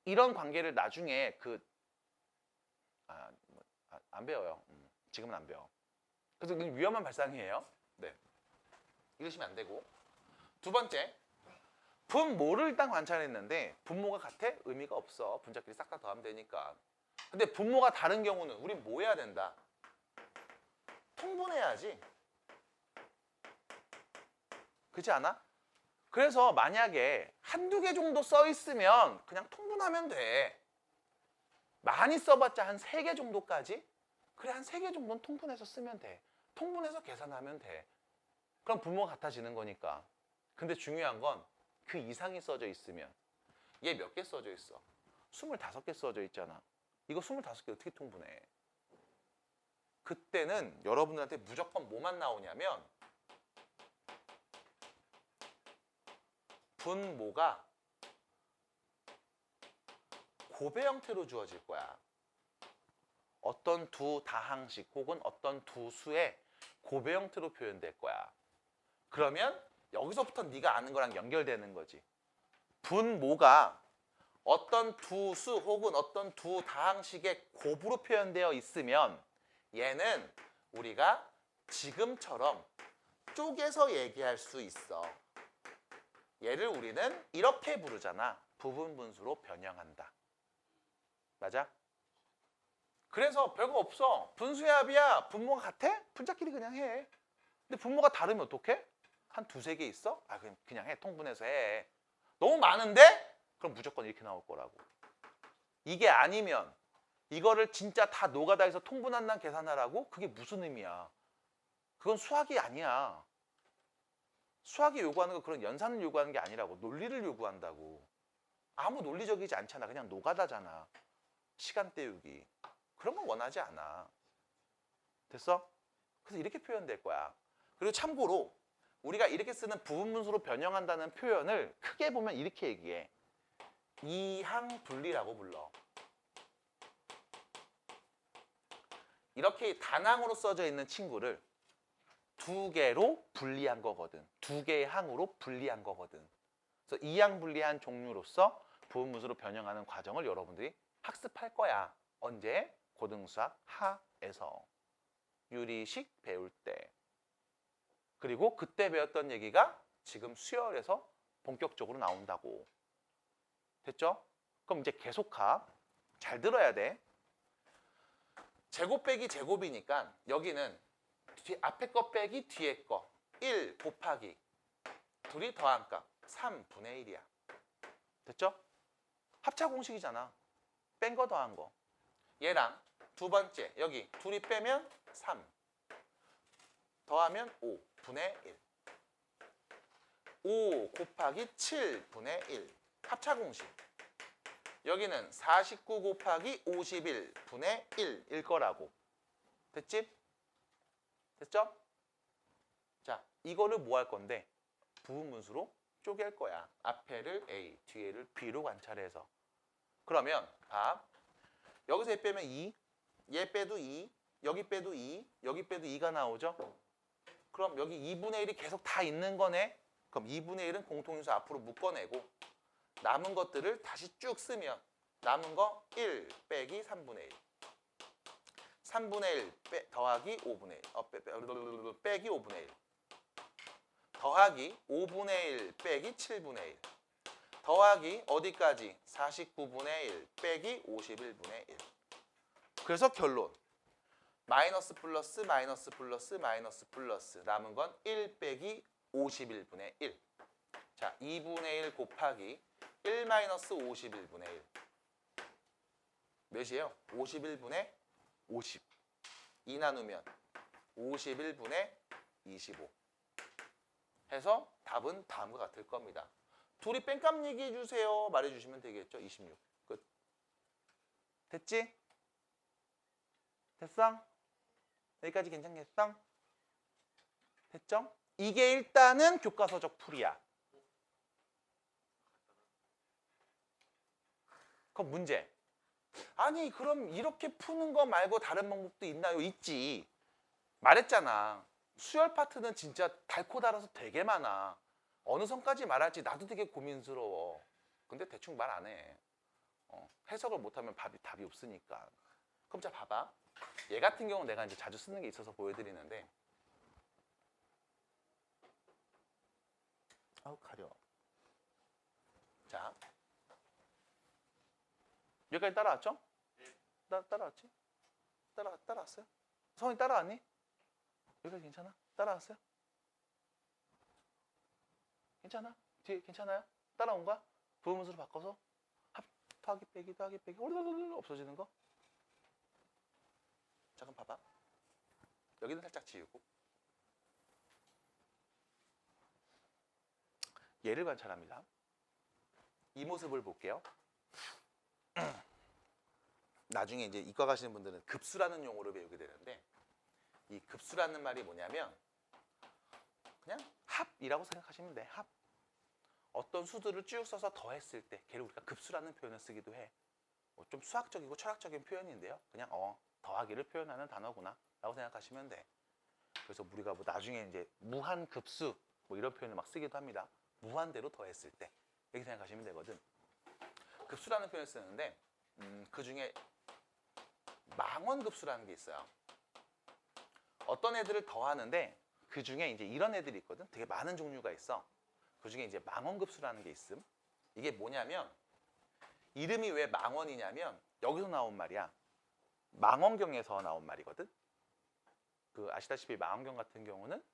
[SPEAKER 1] 이런 관계를 나중에 안 배워요. 지금은 안 배워. 그래서 그건 위험한 발상이에요. 네. 이러시면 안 되고. 두 번째, 분모를 일단 관찰했는데 분모가 같아? 의미가 없어. 분자끼리 싹 다 더하면 되니까. 근데 분모가 다른 경우는 우린 뭐 해야 된다? 통분해야지. 그렇지 않아? 그래서 만약에 한두 개 정도 써 있으면 그냥 통분하면 돼. 많이 써봤자 한 3개 정도까지? 그래, 한 3개 정도는 통분해서 쓰면 돼. 통분해서 계산하면 돼. 그럼 분모가 같아지는 거니까. 근데 중요한 건 그 이상이 써져 있으면 얘 몇 개 써져 있어? 25개 써져 있잖아. 이거 25개 어떻게 통분해? 그때는 여러분들한테 무조건 뭐만 나오냐면 분모가 고배 형태로 주어질 거야. 어떤 두 다항식 혹은 어떤 두 수의 고배 형태로 표현될 거야. 그러면 여기서부터 네가 아는 거랑 연결되는 거지. 분모가 어떤 두 수 혹은 어떤 두 다항식의 곱으로 표현되어 있으면 얘는 우리가 지금처럼 쪼개서 얘기할 수 있어. 얘를 우리는 이렇게 부르잖아. 부분 분수로 변형한다. 맞아? 그래서 별거 없어. 분수의 합이야. 분모가 같아? 분자끼리 그냥 해. 근데 분모가 다르면 어떡해? 한 두세 개 있어? 아, 그냥 해. 통분해서 해. 너무 많은데? 그럼 무조건 이렇게 나올 거라고. 이게 아니면 이거를 진짜 다 노가다해서 통분한다는 계산하라고? 그게 무슨 의미야? 그건 수학이 아니야. 수학이 요구하는 거 그런 연산을 요구하는 게 아니라고. 논리를 요구한다고. 아무 논리적이지 않잖아. 그냥 노가다잖아. 시간 때우기. 그런 건 원하지 않아. 됐어? 그래서 이렇게 표현될 거야. 그리고 참고로 우리가 이렇게 쓰는 부분분수로 변형한다는 표현을 크게 보면 이렇게 얘기해. 이항분리라고 불러. 이렇게 단항으로 써져 있는 친구를 두 개로 분리한 거거든. 두 개의 항으로 분리한 거거든. 그래서 이항분리한 종류로서 부분분수로 변형하는 과정을 여러분들이 학습할 거야. 언제? 고등수학 하에서. 유리식 배울 때. 그리고 그때 배웠던 얘기가 지금 수열에서 본격적으로 나온다고. 됐죠? 그럼 이제 계속합. 잘 들어야 돼. 제곱 빼기 제곱이니까 여기는 앞에 거 빼기 뒤에 거 1 곱하기 둘이 더한 값 3분의 1이야. 됐죠? 합차 공식이잖아. 뺀 거 더한 거. 얘랑 두 번째 여기 둘이 빼면 3 더하면 5분의 1. 5 곱하기 7분의 1. 합차 공식. 여기는 49 곱하기 51분의 1일 거라고. 됐지? 됐죠? 자, 이거를 뭐 할 건데? 부분분수로 쪼갤 거야. 앞에를 A, 뒤에를 B로 관찰해서. 그러면 봐. 여기서 얘 빼면 2, 얘 빼도 2, 여기 빼도 2, 여기 빼도 2가 나오죠? 그럼 여기 2분의 1이 계속 다 있는 거네? 그럼 2분의 1은 공통인수 앞으로 묶어내고 남은 것들을 다시 쭉 쓰면 남은 거 1 빼기 3분의 1. 3분의 1 더하기 5분의 1. 빼기 5분의 1. 더하기 5분의 1 빼기 7분의 1. 더하기 어디까지? 49분의 1 빼기 51분의 1. 그래서 결론. 마이너스 플러스 마이너스 플러스 마이너스 플러스 남은 건 1 빼기 51분의 1. 자, 2분의 1 곱하기 1 마이너스 51분의 1. 몇이에요? 51분의 50. 2 나누면 51분의 25. 해서 답은 다음과 같을 겁니다. 둘이 뺀값 얘기해 주세요. 말해 주시면 되겠죠? 26. 끝. 됐지? 됐어? 여기까지 괜찮겠어? 됐죠? 이게 일단은 교과서적 풀이야. 그럼 문제. 아니 그럼 이렇게 푸는 거 말고 다른 방법도 있나요? 있지. 말했잖아. 수열 파트는 진짜 달고 달아서 되게 많아. 어느 선까지 말할지 나도 되게 고민스러워. 근데 대충 말 안 해. 해석을 못하면 답이 없으니까. 그럼 자 봐봐. 얘 같은 경우는 내가 이제 자주 쓰는 게 있어서 보여드리는데. 아우 가려. 자 여기까지 따라왔죠? 따라왔지? 따라왔어요? 성이 따라왔니? 여기까지 괜찮아? 따라왔어요? 괜찮아? 뒤에 괜찮아요? 따라온 거야? 부분수로 바꿔서 더하기 빼기 없어지는 거? 잠깐 봐봐. 여기는 살짝 지우고 얘를 관찰합니다. 이 모습을 볼게요. 나중에 이제 이과 가시는 분들은 급수라는 용어를 배우게 되는데 이 급수라는 말이 뭐냐면 그냥 합이라고 생각하시면 돼. 합. 어떤 수들을 쭉 써서 더했을 때 걔를 우리가 급수라는 표현을 쓰기도 해. 좀 수학적이고 철학적인 표현인데요. 그냥 더하기를 표현하는 단어구나 라고 생각하시면 돼. 그래서 우리가 뭐 나중에 이제 무한급수 뭐 이런 표현을 막 쓰기도 합니다. 무한대로 더했을 때 이렇게 생각하시면 되거든. 급수라는 표현을 쓰는데 그 중에 망원급수라는 게 있어요. 어떤 애들을 더하는데 그 중에 이제 이런 애들이 있거든. 되게 많은 종류가 있어. 그 중에 이제 망원급수라는 게 있음. 이게 뭐냐면 이름이 왜 망원이냐면 여기서 나온 말이야. 망원경에서 나온 말이거든. 그 아시다시피 망원경 같은 경우는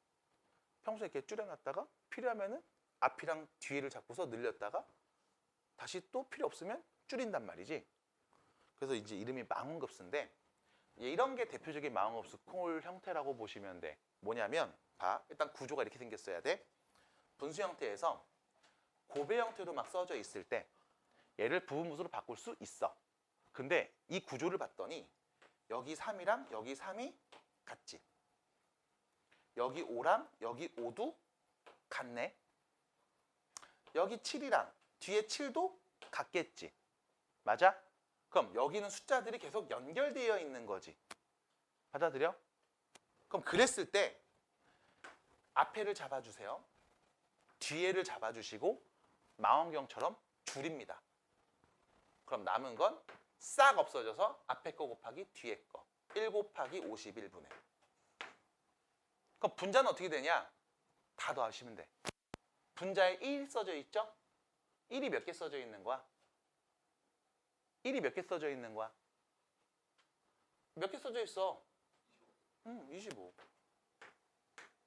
[SPEAKER 1] 평소에 이렇게 줄여놨다가 필요하면은 앞이랑 뒤를 잡고서 늘렸다가 다시 또 필요 없으면 줄인단 말이지. 그래서 이제 이름이 망원급수인데 이런 게 대표적인 망원급수 콜 형태라고 보시면 돼. 뭐냐면 봐. 일단 구조가 이렇게 생겼어야 돼. 분수 형태에서 곱의 형태로 막 써져 있을 때 얘를 부분분수로 바꿀 수 있어. 근데 이 구조를 봤더니 여기 3이랑 여기 3이 같지. 여기 5랑 여기 5도 같네. 여기 7이랑 뒤에 7도 같겠지. 맞아? 그럼 여기는 숫자들이 계속 연결되어 있는 거지. 받아들여? 그럼 그랬을 때 앞에를 잡아주세요. 뒤에를 잡아주시고 망원경처럼 줄입니다. 그럼 남은 건 싹 없어져서 앞에 거 곱하기 뒤에 거. 1 곱하기 51분의. 그럼 분자는 어떻게 되냐? 다 더하시면 돼. 분자에 1 써져 있죠? 1이 몇 개 써져 있는 거야? 1이 몇 개 써져 있는 거야? 몇 개 써져 있어? 25.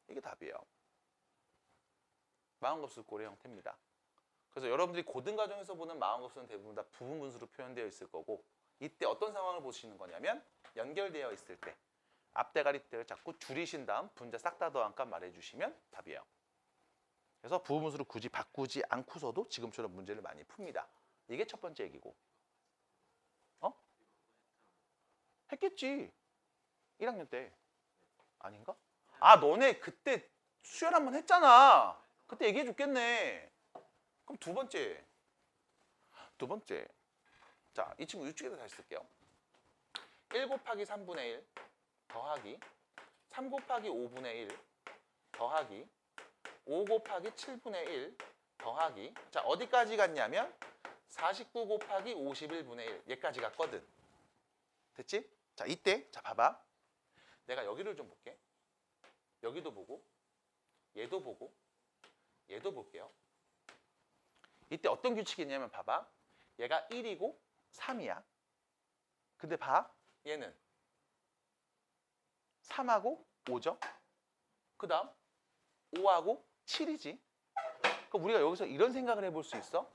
[SPEAKER 1] 이게 답이에요. 마음급수 꼴의 형태입니다. 그래서 여러분들이 고등과정에서 보는 마음급수는 대부분 다 부분분수로 표현되어 있을 거고 이때 어떤 상황을 보시는 거냐면 연결되어 있을 때 앞대가리 떼를 자꾸 줄이신 다음 분자 싹 다 더한 값 말해주시면 답이에요. 그래서 부분분수로 굳이 바꾸지 않고서도 지금처럼 문제를 많이 풉니다. 이게 첫 번째 얘기고. 했겠지. 1학년 때. 아닌가? 아 너네 그때 수열 한번 했잖아. 그때 얘기해 줬겠네. 그럼 두 번째. 자, 이 친구 이쪽에다 다시 쓸게요. 1 곱하기 3분의 1 더하기 3 곱하기 5분의 1 더하기 5 곱하기 7분의 1 더하기 자 어디까지 갔냐면 49 곱하기 51분의 1 얘까지 갔거든. 됐지? 자 이때 자 봐봐. 내가 여기를 좀 볼게. 여기도 보고 얘도 보고 얘도 볼게요. 이때 어떤 규칙이 있냐면 봐봐. 얘가 1이고 3이야. 근데 봐. 얘는 3하고 5죠. 그 다음 5하고 7이지. 그럼 우리가 여기서 이런 생각을 해볼 수 있어.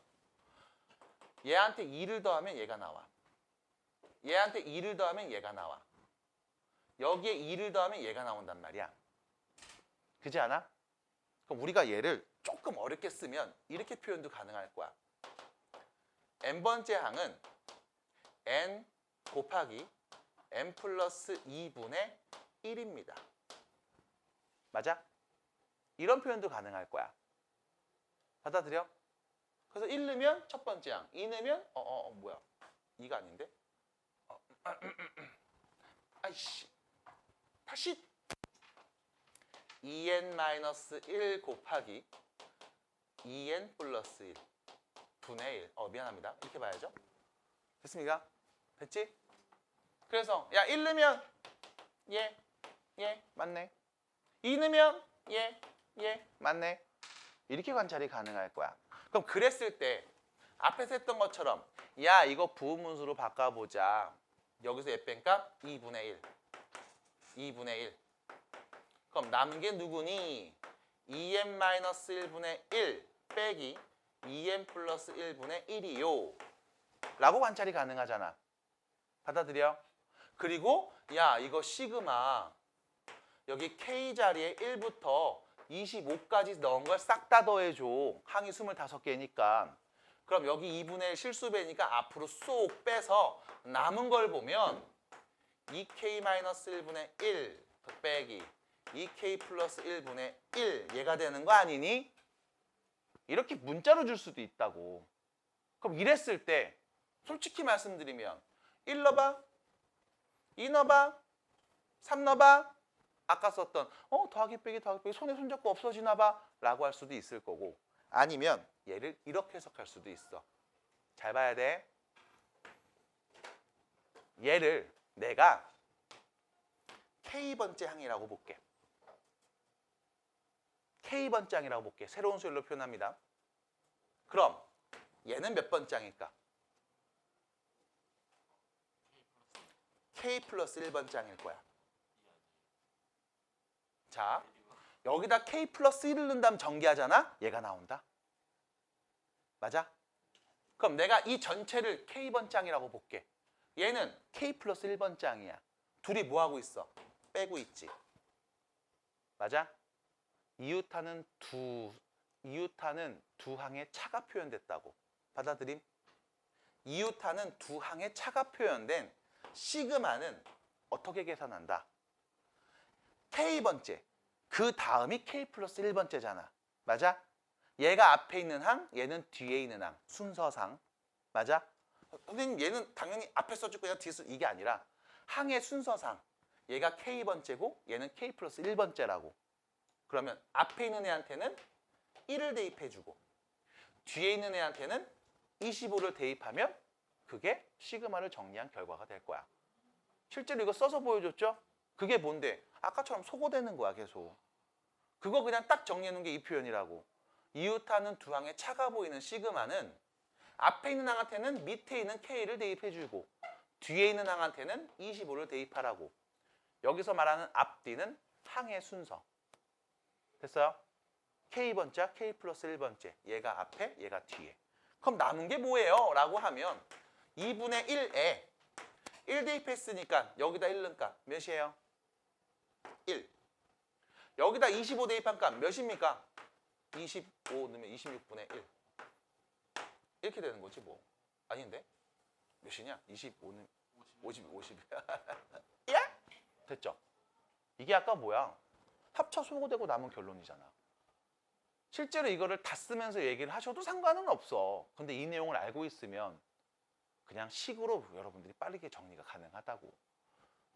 [SPEAKER 1] 얘한테 2를 더하면 얘가 나와. 얘한테 2를 더하면 얘가 나와. 여기에 2를 더하면 얘가 나온단 말이야. 그렇지 않아? 그럼 우리가 얘를 조금 어렵게 쓰면 이렇게 표현도 가능할 거야. n번째 항은 n 곱하기 n 플러스 2분의 1입니다. 맞아? 이런 표현도 가능할 거야. 받아들여? 그래서 1 넣으면 첫 번째 항, 2 넣으면 뭐야? 2가 아닌데? 아이씨. 다시 2n-1 곱하기 2n 플러스 1 분의 1. 미안합니다. 이렇게 봐야죠. 됐습니까? 됐지? 그래서 야 1 넣으면 얘 맞네. 2 넣으면 얘 맞네. 이렇게 관찰이 가능할 거야. 그럼 그랬을 때 앞에서 했던 것처럼 야 이거 부분문수로 바꿔보자. 여기서 예뺀값 2분의 1. 그럼 남은 게 누구니? 2n-1분의 1 빼기 2n 플러스 1분의 1이요. 라고 관찰이 가능하잖아. 받아들여? 그리고 야 이거 시그마 여기 K 자리에 1부터 25까지 넣은 걸 싹 다 더해줘. 항이 25개니까. 그럼 여기 2분의 1 실수배니까 앞으로 쏙 빼서 남은 걸 보면 2K-1분의 1 빼기 2K 플러스 1분의 1 얘가 되는 거 아니니? 이렇게 문자로 줄 수도 있다고. 그럼 이랬을 때 솔직히 말씀드리면 1 넣어봐, 2 넣어봐, 3 넣어봐. 아까 썼던 더하기 빼기 손에 손잡고 없어지나 봐 라고 할 수도 있을 거고 아니면 얘를 이렇게 해석할 수도 있어. 잘 봐야 돼. 얘를 내가 K번째 항이라고 볼게. K번째 항이라고 볼게. 새로운 수열로 표현합니다. 그럼 얘는 몇 번째 항일까? K 플러스 1번째 항일 거야. 자, 여기다 K 플러스 1을 넣는다면 전개하잖아? 얘가 나온다. 맞아? 그럼 내가 이 전체를 K번째 항이라고 볼게. 얘는 K 플러스 1번째 항이야. 둘이 뭐하고 있어? 빼고 있지. 맞아? 이웃하는 두 항의 차가 표현됐다고. 받아들임? 이웃하는 두 항의 차가 표현된 시그마는 어떻게 계산한다? K번째, 그 다음이 K 플러스 1번째잖아. 맞아? 얘가 앞에 있는 항, 얘는 뒤에 있는 항, 순서상. 맞아? 선생님 얘는 당연히 앞에 써줄 거야, 뒤에 써줄 이게 아니라 항의 순서상 얘가 K번째고 얘는 K 플러스 1번째라고. 그러면 앞에 있는 애한테는 1을 대입해주고 뒤에 있는 애한테는 25를 대입하면 그게 시그마를 정리한 결과가 될 거야. 실제로 이거 써서 보여줬죠? 그게 뭔데? 아까처럼 소거되는 거야 계속. 그거 그냥 딱 정리해놓은 게 이 표현이라고. 이웃하는 두 항의 차가 보이는 시그마는 앞에 있는 항한테는 밑에 있는 K를 대입해주고 뒤에 있는 항한테는 25를 대입하라고. 여기서 말하는 앞뒤는 항의 순서. 됐어요? K번째, K 플러스 1번째. 얘가 앞에, 얘가 뒤에. 그럼 남은 게 뭐예요? 라고 하면 2분의 1에 1 대입했으니까 여기다 1 넣은 값 몇이에요? 1. 여기다 25 대입한 값 몇입니까? 25 넣으면 26분의 1. 이렇게 되는 거지 뭐. 아닌데? 몇이냐? 25는 50. 야? 됐죠? 이게 아까 뭐야? 합쳐 소거되고 남은 결론이잖아. 실제로 이거를 다 쓰면서 얘기를 하셔도 상관은 없어. 근데 이 내용을 알고 있으면 그냥 식으로 여러분들이 빠르게 정리가 가능하다고.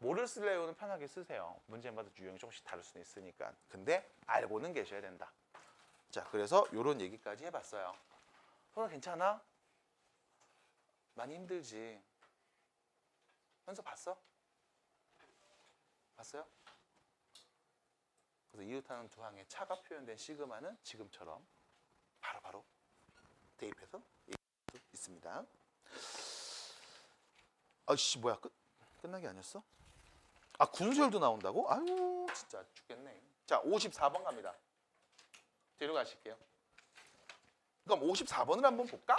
[SPEAKER 1] 뭐를 쓸래요는 편하게 쓰세요. 문제마다 유형이 조금씩 다를 수는 있으니까. 근데 알고는 계셔야 된다. 자, 그래서 이런 얘기까지 해봤어요. 선아 괜찮아? 많이 힘들지? 현서 봤어? 봤어요? 그래서 이웃하는 두 항의 차가 표현된 시그마는 지금처럼 바로바로 대입해서 얘기할 수 있습니다. 아씨 뭐야 끝난 게 아니었어? 아 군수열도 나온다고? 아유 진짜 죽겠네. 자 54번 갑니다. 뒤로 가실게요. 그럼 54번을 한번 볼까?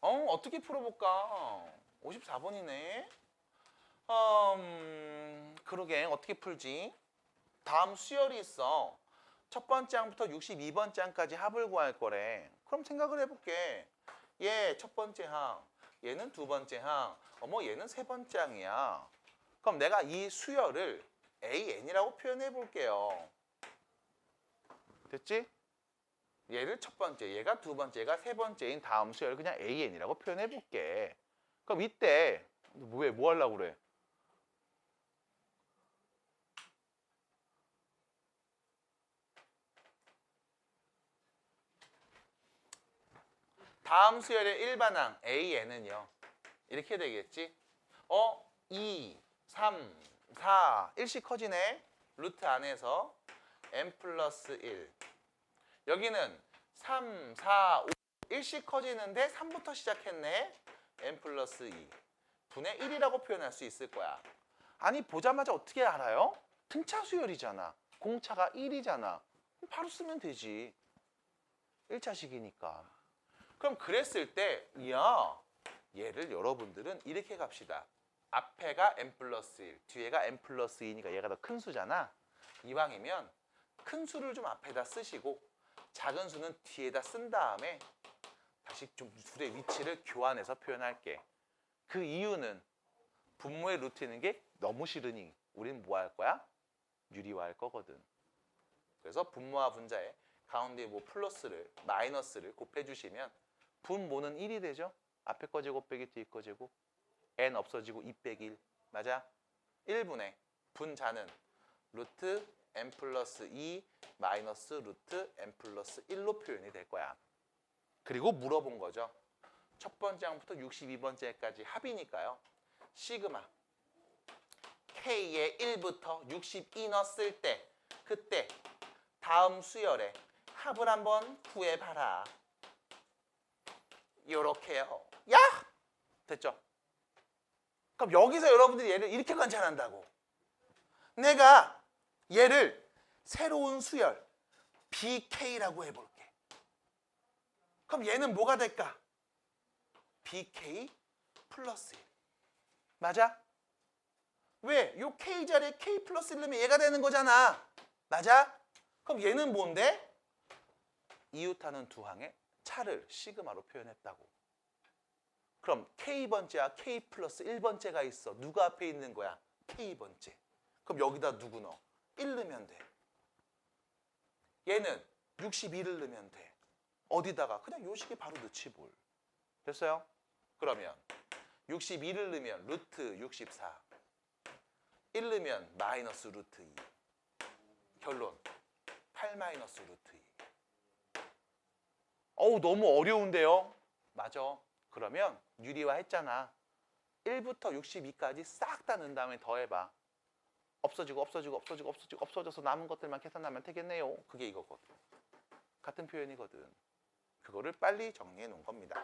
[SPEAKER 1] 어떻게 풀어볼까? 54번이네. 그러게 어떻게 풀지? 다음 수열이 있어. 첫 번째 항부터 62번째 항까지 합을 구할 거래. 그럼 생각을 해볼게. 얘 첫 번째 항, 얘는 두 번째 항, 얘는 세 번째 항이야. 그럼 내가 이 수열을 AN이라고 표현해 볼게요. 됐지? 얘를 첫 번째, 얘가 두 번째, 얘가 세 번째인 다음 수열을 그냥 AN이라고 표현해 볼게. 그럼 이때 뭐 하려고 그래? 다음 수열의 일반항 AN은요. 이렇게 되겠지? 2, 3, 4, 1씩 커지네. 루트 안에서 n 플러스 1. 여기는 3, 4, 5, 1씩 커지는데 3부터 시작했네. n 플러스 2. 분의 1이라고 표현할 수 있을 거야. 아니 보자마자 어떻게 알아요? 등차 수열이잖아. 공차가 1이잖아. 바로 쓰면 되지. 1차식이니까. 그럼 그랬을 때 얘를 여러분들은 이렇게 갑시다. 앞에가 n 플러스 1, 뒤에가 n 플러스 2니까 얘가 더 큰 수잖아. 이왕이면 큰 수를 좀 앞에다 쓰시고 작은 수는 뒤에다 쓴 다음에 다시 좀 둘의 위치를 교환해서 표현할게. 그 이유는 분모의 루트 있는 게 너무 싫으니 우린 뭐 할 거야? 유리화할 거거든. 그래서 분모와 분자에 가운데 뭐 플러스를 마이너스를 곱해주시면 분모는 1이 되죠. 앞에 거 제곱 빼기 뒤에 거 제곱. n 없어지고 2 빼기 1. 맞아? 1분의 분자는 루트 n 플러스 2 마이너스 루트 n 플러스 1로 표현이 될 거야. 그리고 물어본 거죠. 첫 번째 항부터 62번째까지 합이니까요. 시그마 K의 1부터 62 넣었을 때 그때 다음 수열에 합을 한번 구해봐라. 요렇게요. 야! 됐죠? 그럼 여기서 여러분들이 얘를 이렇게 관찰한다고. 내가 얘를 새로운 수열 BK라고 해볼게. 그럼 얘는 뭐가 될까? BK 플러스 1. 맞아? 왜? 요 K 자리에 K 플러스 1 넣으면 얘가 되는 거잖아. 맞아? 그럼 얘는 뭔데? 이웃하는 두 항의 차를 시그마로 표현했다고. 그럼 K번째와 K 플러스 1번째가 있어. 누가 앞에 있는 거야? K번째. 그럼 여기다 누구 넣어? 1 넣으면 돼. 얘는 62를 넣으면 돼. 어디다가? 그냥 요 식에 바로 넣지 뭘. 됐어요? 그러면 62를 넣으면 루트 64. 1 넣으면 마이너스 루트 2. 결론 8 마이너스 루트 2. 너무 어려운데요? 맞아. 그러면 유리화 했잖아. 1부터 62까지 싹 다 넣은 다음에 더해봐. 없어지고 없어지고 없어지고 없어지고 없어져서 남은 것들만 계산하면 되겠네요. 그게 이거거든. 같은 표현이거든. 그거를 빨리 정리해 놓은 겁니다.